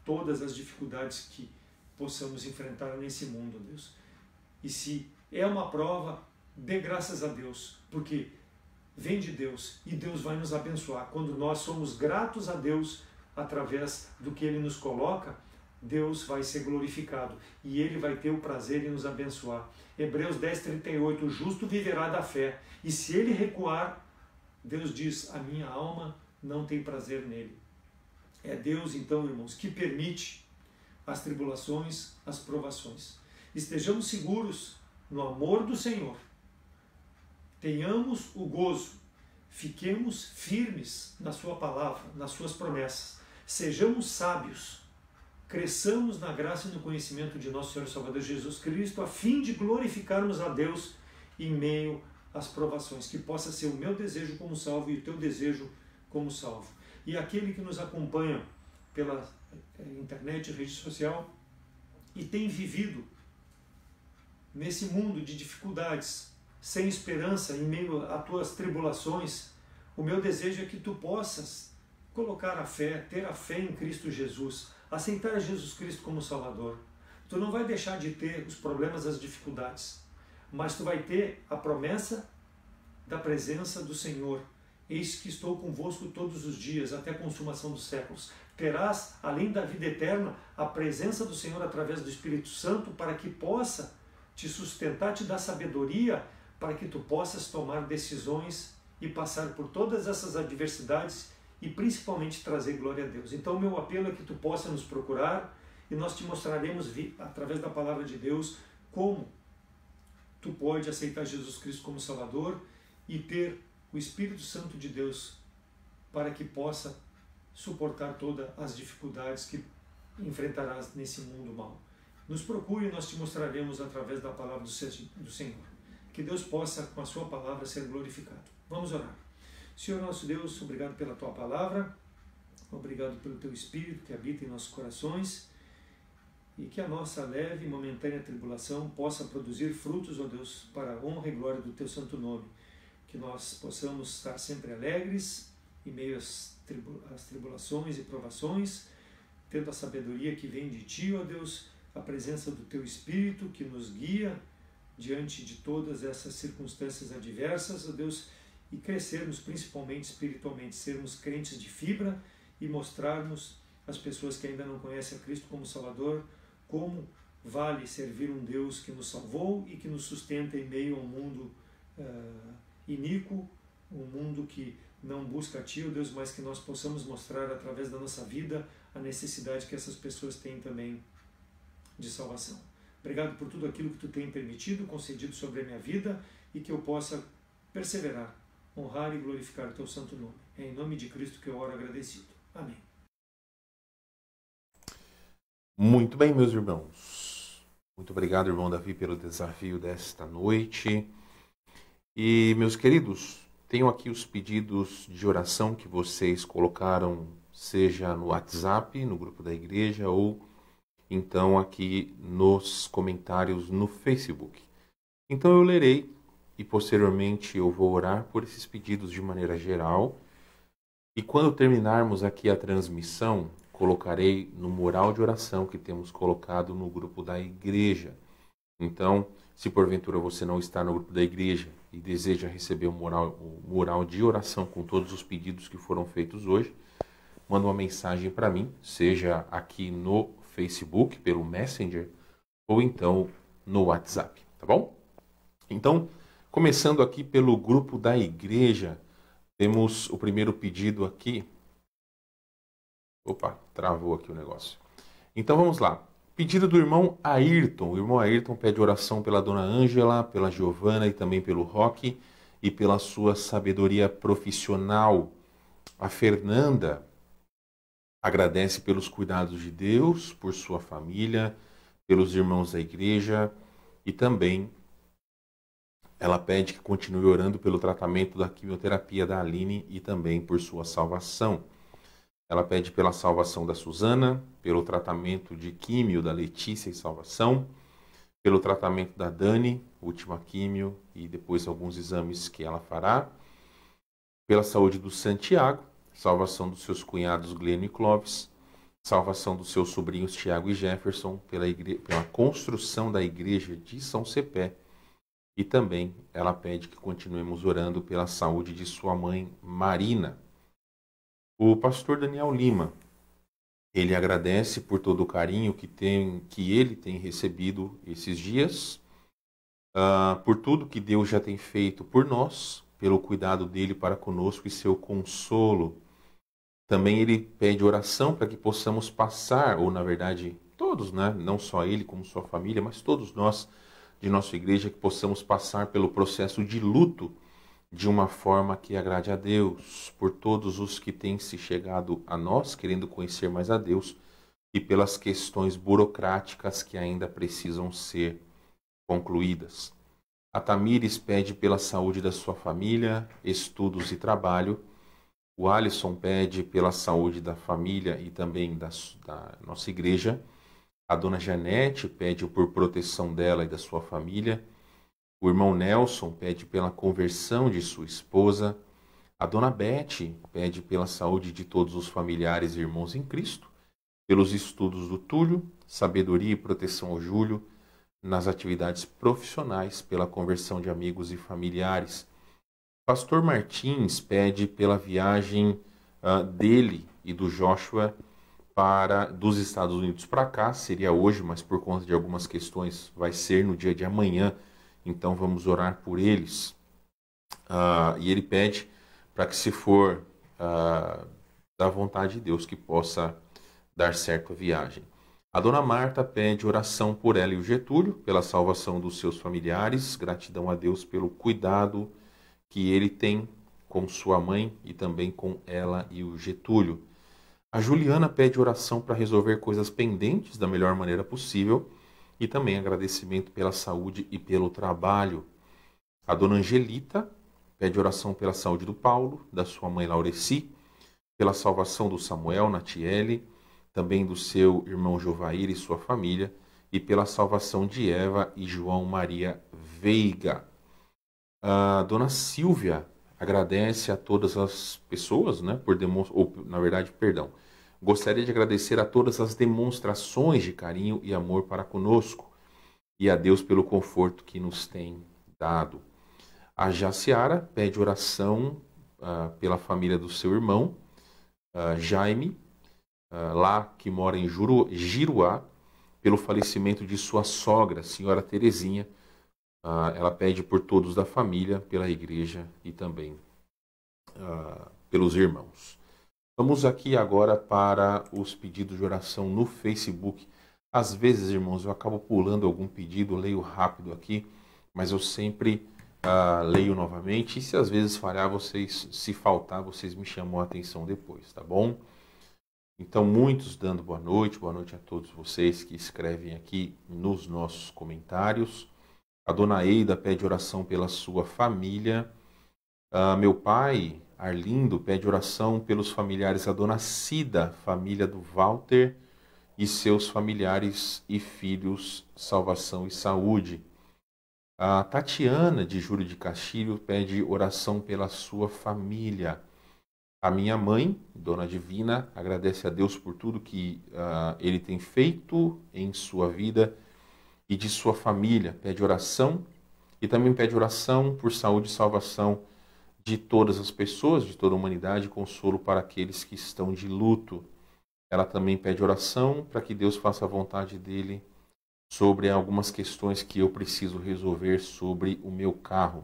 Speaker 2: todas as dificuldades que possamos enfrentar nesse mundo, Deus. E se é uma prova, dê graças a Deus, porque vem de Deus e Deus vai nos abençoar. Quando nós somos gratos a Deus através do que Ele nos coloca, Deus vai ser glorificado e Ele vai ter o prazer em nos abençoar. Hebreus 10:38, o justo viverá da fé, e se ele recuar, Deus diz, a minha alma não tem prazer nele. É Deus, então, irmãos, que permite as tribulações, as provações. Estejamos seguros no amor do Senhor. Tenhamos o gozo. Fiquemos firmes na sua palavra, nas suas promessas. Sejamos sábios. Cresçamos na graça e no conhecimento de nosso Senhor e Salvador Jesus Cristo, a fim de glorificarmos a Deus em meio às provações. Que possa ser o meu desejo como salvo e o teu desejo como salvo. E aquele que nos acompanha pela internet, rede social, e tem vivido nesse mundo de dificuldades, sem esperança, em meio a tuas tribulações, o meu desejo é que tu possas colocar a fé, ter a fé em Cristo Jesus, aceitar Jesus Cristo como Salvador. Tu não vai deixar de ter os problemas, as dificuldades, mas tu vai ter a promessa da presença do Senhor. Eis que estou convosco todos os dias, até a consumação dos séculos. Terás, além da vida eterna, a presença do Senhor através do Espírito Santo, para que possa te sustentar, te dar sabedoria, para que tu possas tomar decisões e passar por todas essas adversidades e principalmente trazer glória a Deus. Então, meu apelo é que tu possa nos procurar e nós te mostraremos, através da palavra de Deus, como tu pode aceitar Jesus Cristo como Salvador e ter o Espírito Santo de Deus para que possa suportar todas as dificuldades que enfrentarás nesse mundo mau. Nos procure e nós te mostraremos através da palavra do Senhor. Que Deus possa, com a sua palavra, ser glorificado. Vamos orar. Senhor nosso Deus, obrigado pela tua palavra, obrigado pelo teu Espírito que habita em nossos corações e que a nossa leve e momentânea tribulação possa produzir frutos, ó Deus, para a honra e glória do teu santo nome. Que nós possamos estar sempre alegres em meio às tribulações e provações, tendo a sabedoria que vem de ti, ó Deus, a presença do teu Espírito que nos guia diante de todas essas circunstâncias adversas, ó Deus, e crescermos principalmente espiritualmente, sermos crentes de fibra e mostrarmos às pessoas que ainda não conhecem a Cristo como Salvador como vale servir um Deus que nos salvou e que nos sustenta em meio a um mundo iníquo, um mundo que não busca a Ti, ó Deus, mas que nós possamos mostrar através da nossa vida a necessidade que essas pessoas têm também de salvação. Obrigado por tudo aquilo que Tu tem permitido, concedido sobre a minha vida e que eu possa perseverar, honrar e glorificar o Teu santo nome. É em nome de Cristo que eu oro agradecido. Amém.
Speaker 1: Muito bem, meus irmãos. Muito obrigado, irmão Davi, pelo desafio desta noite. E, meus queridos, tenho aqui os pedidos de oração que vocês colocaram, seja no WhatsApp, no grupo da igreja, ou então aqui nos comentários no Facebook. Então eu lerei e posteriormente eu vou orar por esses pedidos de maneira geral. E quando terminarmos aqui a transmissão, colocarei no mural de oração que temos colocado no grupo da igreja. Então, se porventura você não está no grupo da igreja e deseja receber o mural de oração com todos os pedidos que foram feitos hoje, manda uma mensagem para mim, seja aqui no Facebook, pelo Messenger, ou então no WhatsApp, tá bom? Então, começando aqui pelo grupo da igreja, temos o primeiro pedido aqui. Opa, travou aqui o negócio. Então vamos lá. Pedido do irmão Ayrton. O irmão Ayrton pede oração pela dona Ângela, pela Giovana e também pelo Roque e pela sua sabedoria profissional. A Fernanda agradece pelos cuidados de Deus, por sua família, pelos irmãos da igreja e também ela pede que continue orando pelo tratamento da quimioterapia da Aline e também por sua salvação. Ela pede pela salvação da Suzana, pelo tratamento de químio da Letícia e salvação, pelo tratamento da Dani, última químio e depois alguns exames que ela fará, pela saúde do Santiago, salvação dos seus cunhados Glênio e Clóvis, salvação dos seus sobrinhos Tiago e Jefferson, pela construção da igreja de São Cepé, e também ela pede que continuemos orando pela saúde de sua mãe Marina. O pastor Daniel Lima, ele agradece por todo o carinho que ele tem recebido esses dias, por tudo que Deus já tem feito por nós, pelo cuidado dele para conosco e seu consolo. Também ele pede oração para que possamos passar, ou na verdade todos, né? Não só ele como sua família, mas todos nós de nossa igreja, que possamos passar pelo processo de luto de uma forma que agrade a Deus, por todos os que têm se chegado a nós, querendo conhecer mais a Deus, e pelas questões burocráticas que ainda precisam ser concluídas. A Tamires pede pela saúde da sua família, estudos e trabalho. O Alisson pede pela saúde da família e também da nossa igreja. A dona Janete pede por proteção dela e da sua família. O irmão Nelson pede pela conversão de sua esposa. A dona Beth pede pela saúde de todos os familiares e irmãos em Cristo, pelos estudos do Túlio, sabedoria e proteção ao Júlio, nas atividades profissionais, pela conversão de amigos e familiares. Pastor Martins pede pela viagem dele e do Joshua dos Estados Unidos para cá. Seria hoje, mas por conta de algumas questões vai ser no dia de amanhã. Então vamos orar por eles. E ele pede para que, se for da vontade de Deus, que possa dar certo a viagem. A dona Marta pede oração por ela e o Getúlio, pela salvação dos seus familiares. Gratidão a Deus pelo cuidado que ele tem com sua mãe e também com ela e o Getúlio. A Juliana pede oração para resolver coisas pendentes da melhor maneira possível e também agradecimento pela saúde e pelo trabalho. A dona Angelita pede oração pela saúde do Paulo, da sua mãe Laureci, pela salvação do Samuel, Natiele, também do seu irmão Jovair e sua família, e pela salvação de Eva e João Maria Veiga. A dona Silvia agradece a todas as pessoas, né, gostaria de agradecer a todas as demonstrações de carinho e amor para conosco, e a Deus pelo conforto que nos tem dado. A Jaciara pede oração pela família do seu irmão, Jaime, lá que mora em Giruá, pelo falecimento de sua sogra, senhora Terezinha. Ela pede por todos da família, pela igreja e também pelos irmãos. Vamos aqui agora para os pedidos de oração no Facebook. Às vezes, irmãos, eu acabo pulando algum pedido, leio rápido aqui, mas eu sempre leio novamente. E se às vezes falhar, se faltar, vocês me chamam a atenção depois, tá bom? Então, muitos dando boa noite a todos vocês que escrevem aqui nos nossos comentários. A dona Eida pede oração pela sua família. Meu pai, Arlindo, pede oração pelos familiares da dona Cida, família do Walter e seus familiares e filhos, salvação e saúde. A Tatiana, de Júlio de Castilho, pede oração pela sua família. A minha mãe, Dona Divina, agradece a Deus por tudo que Ele tem feito em sua vida e de sua família. Pede oração e também pede oração por saúde e salvação de todas as pessoas, de toda a humanidade, consolo para aqueles que estão de luto. Ela também pede oração para que Deus faça a vontade dEle sobre algumas questões que eu preciso resolver sobre o meu carro.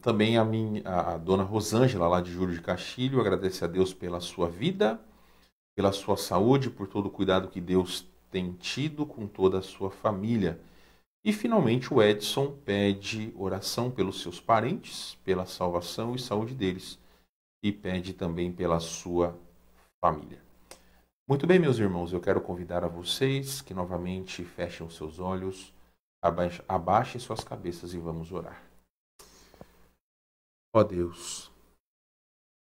Speaker 1: Também a dona Rosângela, lá de Júlio de Castilho, agradece a Deus pela sua vida, pela sua saúde, por todo o cuidado que Deus tem tido com toda a sua família. E finalmente o Edson pede oração pelos seus parentes, pela salvação e saúde deles, e pede também pela sua família. Muito bem, meus irmãos, eu quero convidar a vocês que novamente fechem os seus olhos, abaixem suas cabeças e vamos orar. Ó Deus,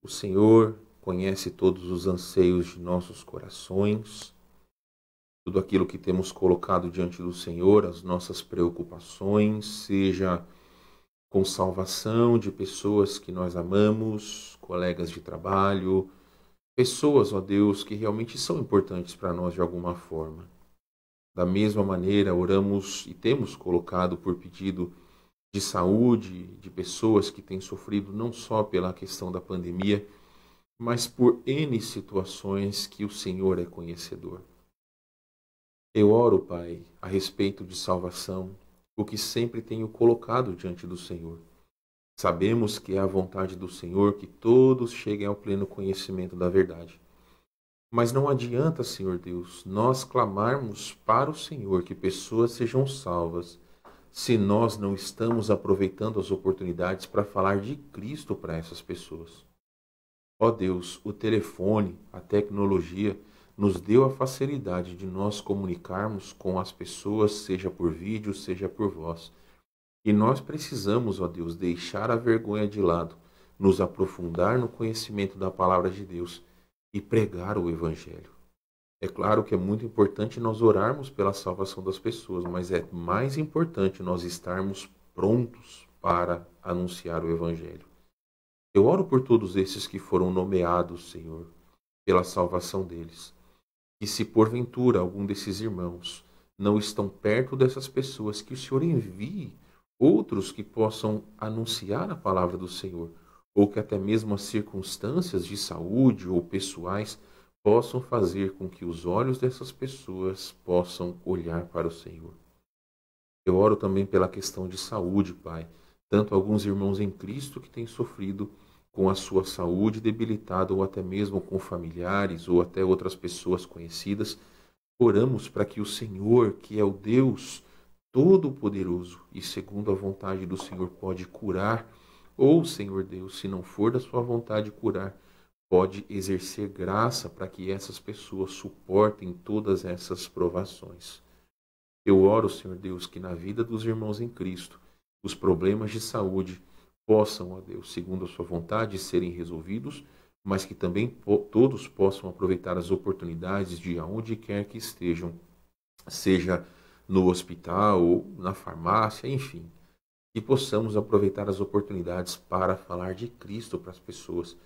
Speaker 1: o Senhor conhece todos os anseios de nossos corações, tudo aquilo que temos colocado diante do Senhor, as nossas preocupações, seja com salvação de pessoas que nós amamos, colegas de trabalho, pessoas, ó Deus, que realmente são importantes para nós de alguma forma. Da mesma maneira, oramos e temos colocado por pedido de saúde de pessoas que têm sofrido não só pela questão da pandemia, mas por N situações que o Senhor é conhecedor. Eu oro, Pai, a respeito de salvação, o que sempre tenho colocado diante do Senhor. Sabemos que é a vontade do Senhor que todos cheguem ao pleno conhecimento da verdade. Mas não adianta, Senhor Deus, nós clamarmos para o Senhor que pessoas sejam salvas, se nós não estamos aproveitando as oportunidades para falar de Cristo para essas pessoas. Ó Deus, o telefone, a tecnologia, nos deu a facilidade de nós comunicarmos com as pessoas, seja por vídeo, seja por voz. E nós precisamos, ó Deus, deixar a vergonha de lado, nos aprofundar no conhecimento da palavra de Deus e pregar o Evangelho. É claro que é muito importante nós orarmos pela salvação das pessoas, mas é mais importante nós estarmos prontos para anunciar o Evangelho. Eu oro por todos esses que foram nomeados, Senhor, pela salvação deles. E se porventura algum desses irmãos não estão perto dessas pessoas, que o Senhor envie outros que possam anunciar a palavra do Senhor, ou que até mesmo as circunstâncias de saúde ou pessoais possam fazer com que os olhos dessas pessoas possam olhar para o Senhor. Eu oro também pela questão de saúde, Pai, tanto alguns irmãos em Cristo que têm sofrido com a sua saúde debilitada, ou até mesmo com familiares, ou até outras pessoas conhecidas. Oramos para que o Senhor, que é o Deus Todo-Poderoso e segundo a vontade do Senhor pode curar, ou, Senhor Deus, se não for da sua vontade curar, pode exercer graça para que essas pessoas suportem todas essas provações. Eu oro, Senhor Deus, que na vida dos irmãos em Cristo, os problemas de saúde possam, ó Deus, segundo a sua vontade, serem resolvidos, mas que também todos possam aproveitar as oportunidades de aonde quer que estejam, seja no hospital ou na farmácia, enfim, e possamos aproveitar as oportunidades para falar de Cristo para as pessoas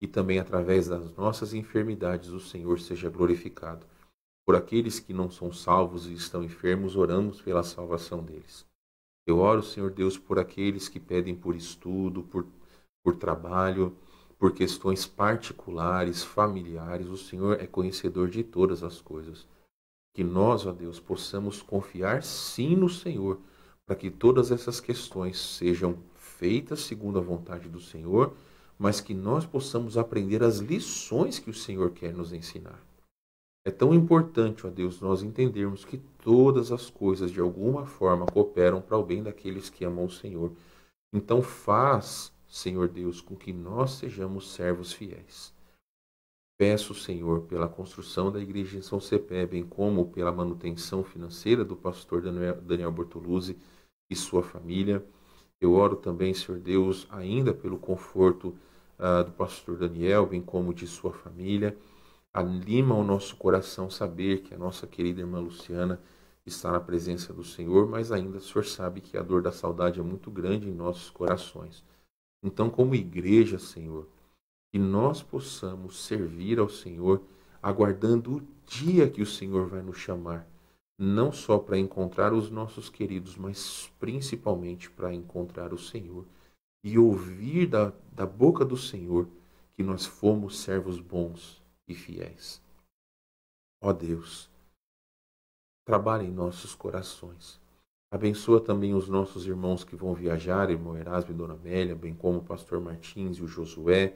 Speaker 1: e também através das nossas enfermidades o Senhor seja glorificado. Por aqueles que não são salvos e estão enfermos, oramos pela salvação deles. Eu oro, Senhor Deus, por aqueles que pedem por estudo, por trabalho, por questões particulares, familiares. O Senhor é conhecedor de todas as coisas. Que nós, ó Deus, possamos confiar sim no Senhor, para que todas essas questões sejam feitas segundo a vontade do Senhor, mas que nós possamos aprender as lições que o Senhor quer nos ensinar. É tão importante, ó Deus, nós entendermos que todas as coisas, de alguma forma, cooperam para o bem daqueles que amam o Senhor. Então faz, Senhor Deus, com que nós sejamos servos fiéis. Peço, Senhor, pela construção da igreja em São Cepé, bem como pela manutenção financeira do pastor Daniel Bortoluzzi e sua família. Eu oro também, Senhor Deus, ainda pelo conforto do pastor Daniel, bem como de sua família. Anima o nosso coração saber que a nossa querida irmã Luciana está na presença do Senhor, mas ainda o Senhor sabe que a dor da saudade é muito grande em nossos corações. Então, como igreja, Senhor, que nós possamos servir ao Senhor, aguardando o dia que o Senhor vai nos chamar, não só para encontrar os nossos queridos, mas principalmente para encontrar o Senhor e ouvir da boca do Senhor que nós fomos servos bons e fiéis. Ó Deus, trabalhe em nossos corações. Abençoa também os nossos irmãos que vão viajar, irmão Erasmo e Dona Amélia, bem como o pastor Martins e o Josué.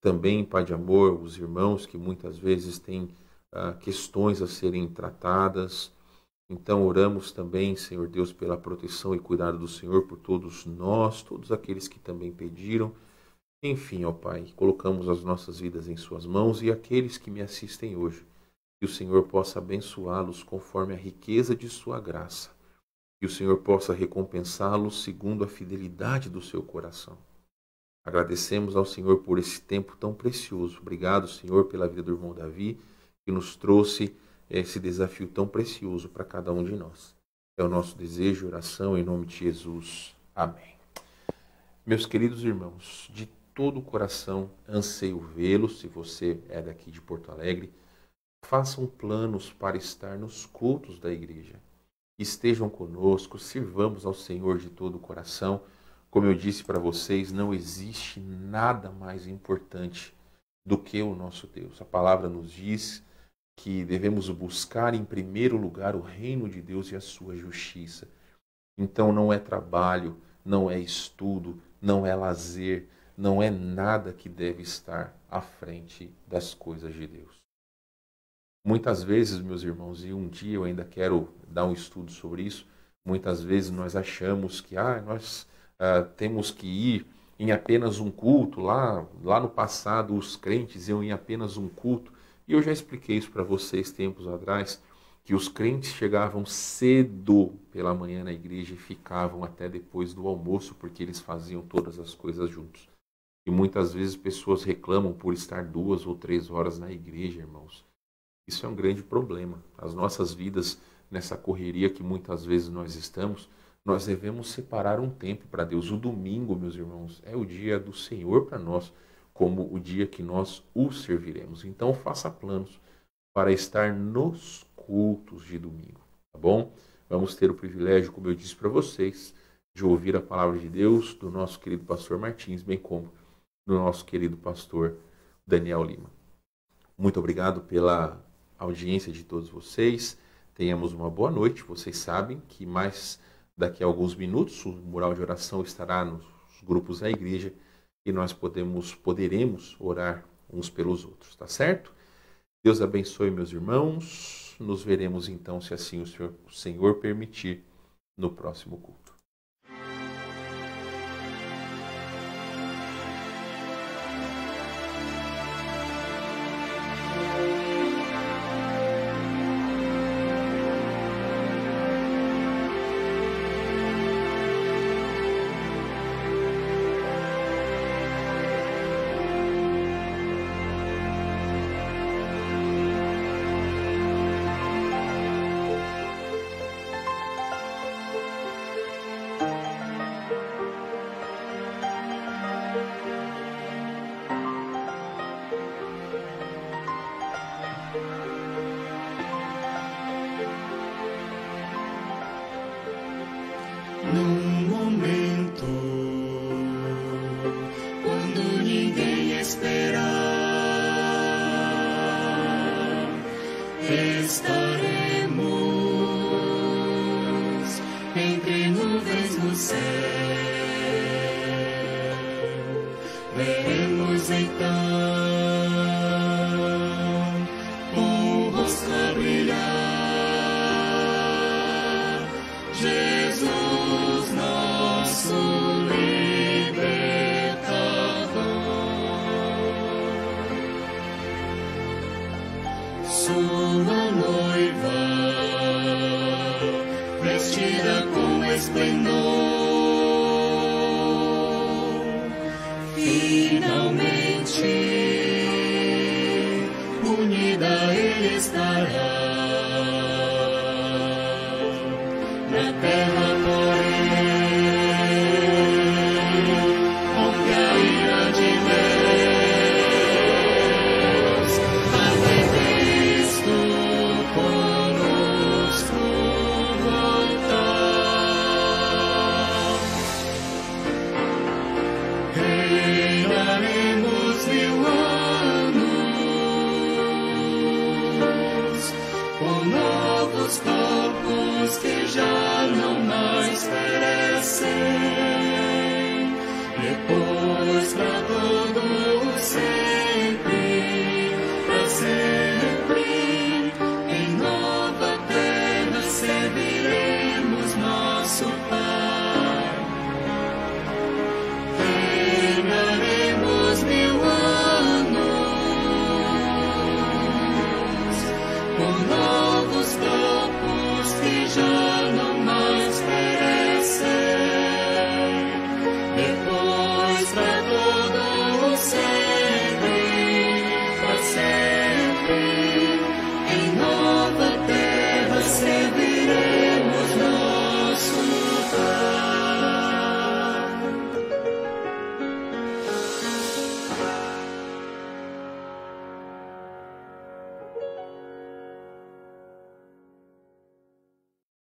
Speaker 1: Também, Pai de amor, os irmãos que muitas vezes têm questões a serem tratadas. Então oramos também, Senhor Deus, pela proteção e cuidado do Senhor por todos nós, todos aqueles que também pediram. Enfim, ó Pai, colocamos as nossas vidas em suas mãos e aqueles que me assistem hoje, que o Senhor possa abençoá-los conforme a riqueza de sua graça, que o Senhor possa recompensá-los segundo a fidelidade do seu coração. Agradecemos ao Senhor por esse tempo tão precioso. Obrigado, Senhor, pela vida do irmão Davi, que nos trouxe esse desafio tão precioso para cada um de nós. É o nosso desejo e oração em nome de Jesus. Amém. Meus queridos irmãos, de todo o coração anseio vê-los, se você é daqui de Porto Alegre, façam planos para estar nos cultos da igreja. Estejam conosco, sirvamos ao Senhor de todo o coração. Como eu disse para vocês, não existe nada mais importante do que o nosso Deus. A palavra nos diz que devemos buscar em primeiro lugar o reino de Deus e a sua justiça. Então não é trabalho, não é estudo, não é lazer, não é nada que deve estar à frente das coisas de Deus. Muitas vezes, meus irmãos, e um dia eu ainda quero dar um estudo sobre isso, muitas vezes nós achamos que nós temos que ir em apenas um culto. Lá no passado os crentes iam em apenas um culto. E eu já expliquei isso para vocês tempos atrás, que os crentes chegavam cedo pela manhã na igreja e ficavam até depois do almoço, porque eles faziam todas as coisas juntos. E muitas vezes pessoas reclamam por estar 2 ou 3 horas na igreja, irmãos. Isso é um grande problema. As nossas vidas, nessa correria que muitas vezes nós estamos, nós devemos separar um tempo para Deus. O domingo, meus irmãos, é o dia do Senhor para nós, como o dia que nós o serviremos. Então faça planos para estar nos cultos de domingo, tá bom? Vamos ter o privilégio, como eu disse para vocês, de ouvir a palavra de Deus do nosso querido pastor Martins, bem como do nosso querido pastor Daniel Lima. Muito obrigado pela audiência de todos vocês. Tenhamos uma boa noite. Vocês sabem que mais daqui a alguns minutos o mural de oração estará nos grupos da igreja e nós poderemos orar uns pelos outros, tá certo? Deus abençoe, meus irmãos. Nos veremos então, se assim o Senhor permitir, no próximo culto.
Speaker 3: num momento quando ninguém espera, estaremos entre nuvens no céu. Veremos então o rosto a brilhar, Jesus nosso libertador. Sua noiva, vestida com esplendor, finalmente unida ele estará. Na terra, porém, onde a ira de Deus, até Cristo conosco voltar, reinaremos 1000 anos, com novos corpos que já não mais perecem, depois pra todo o céu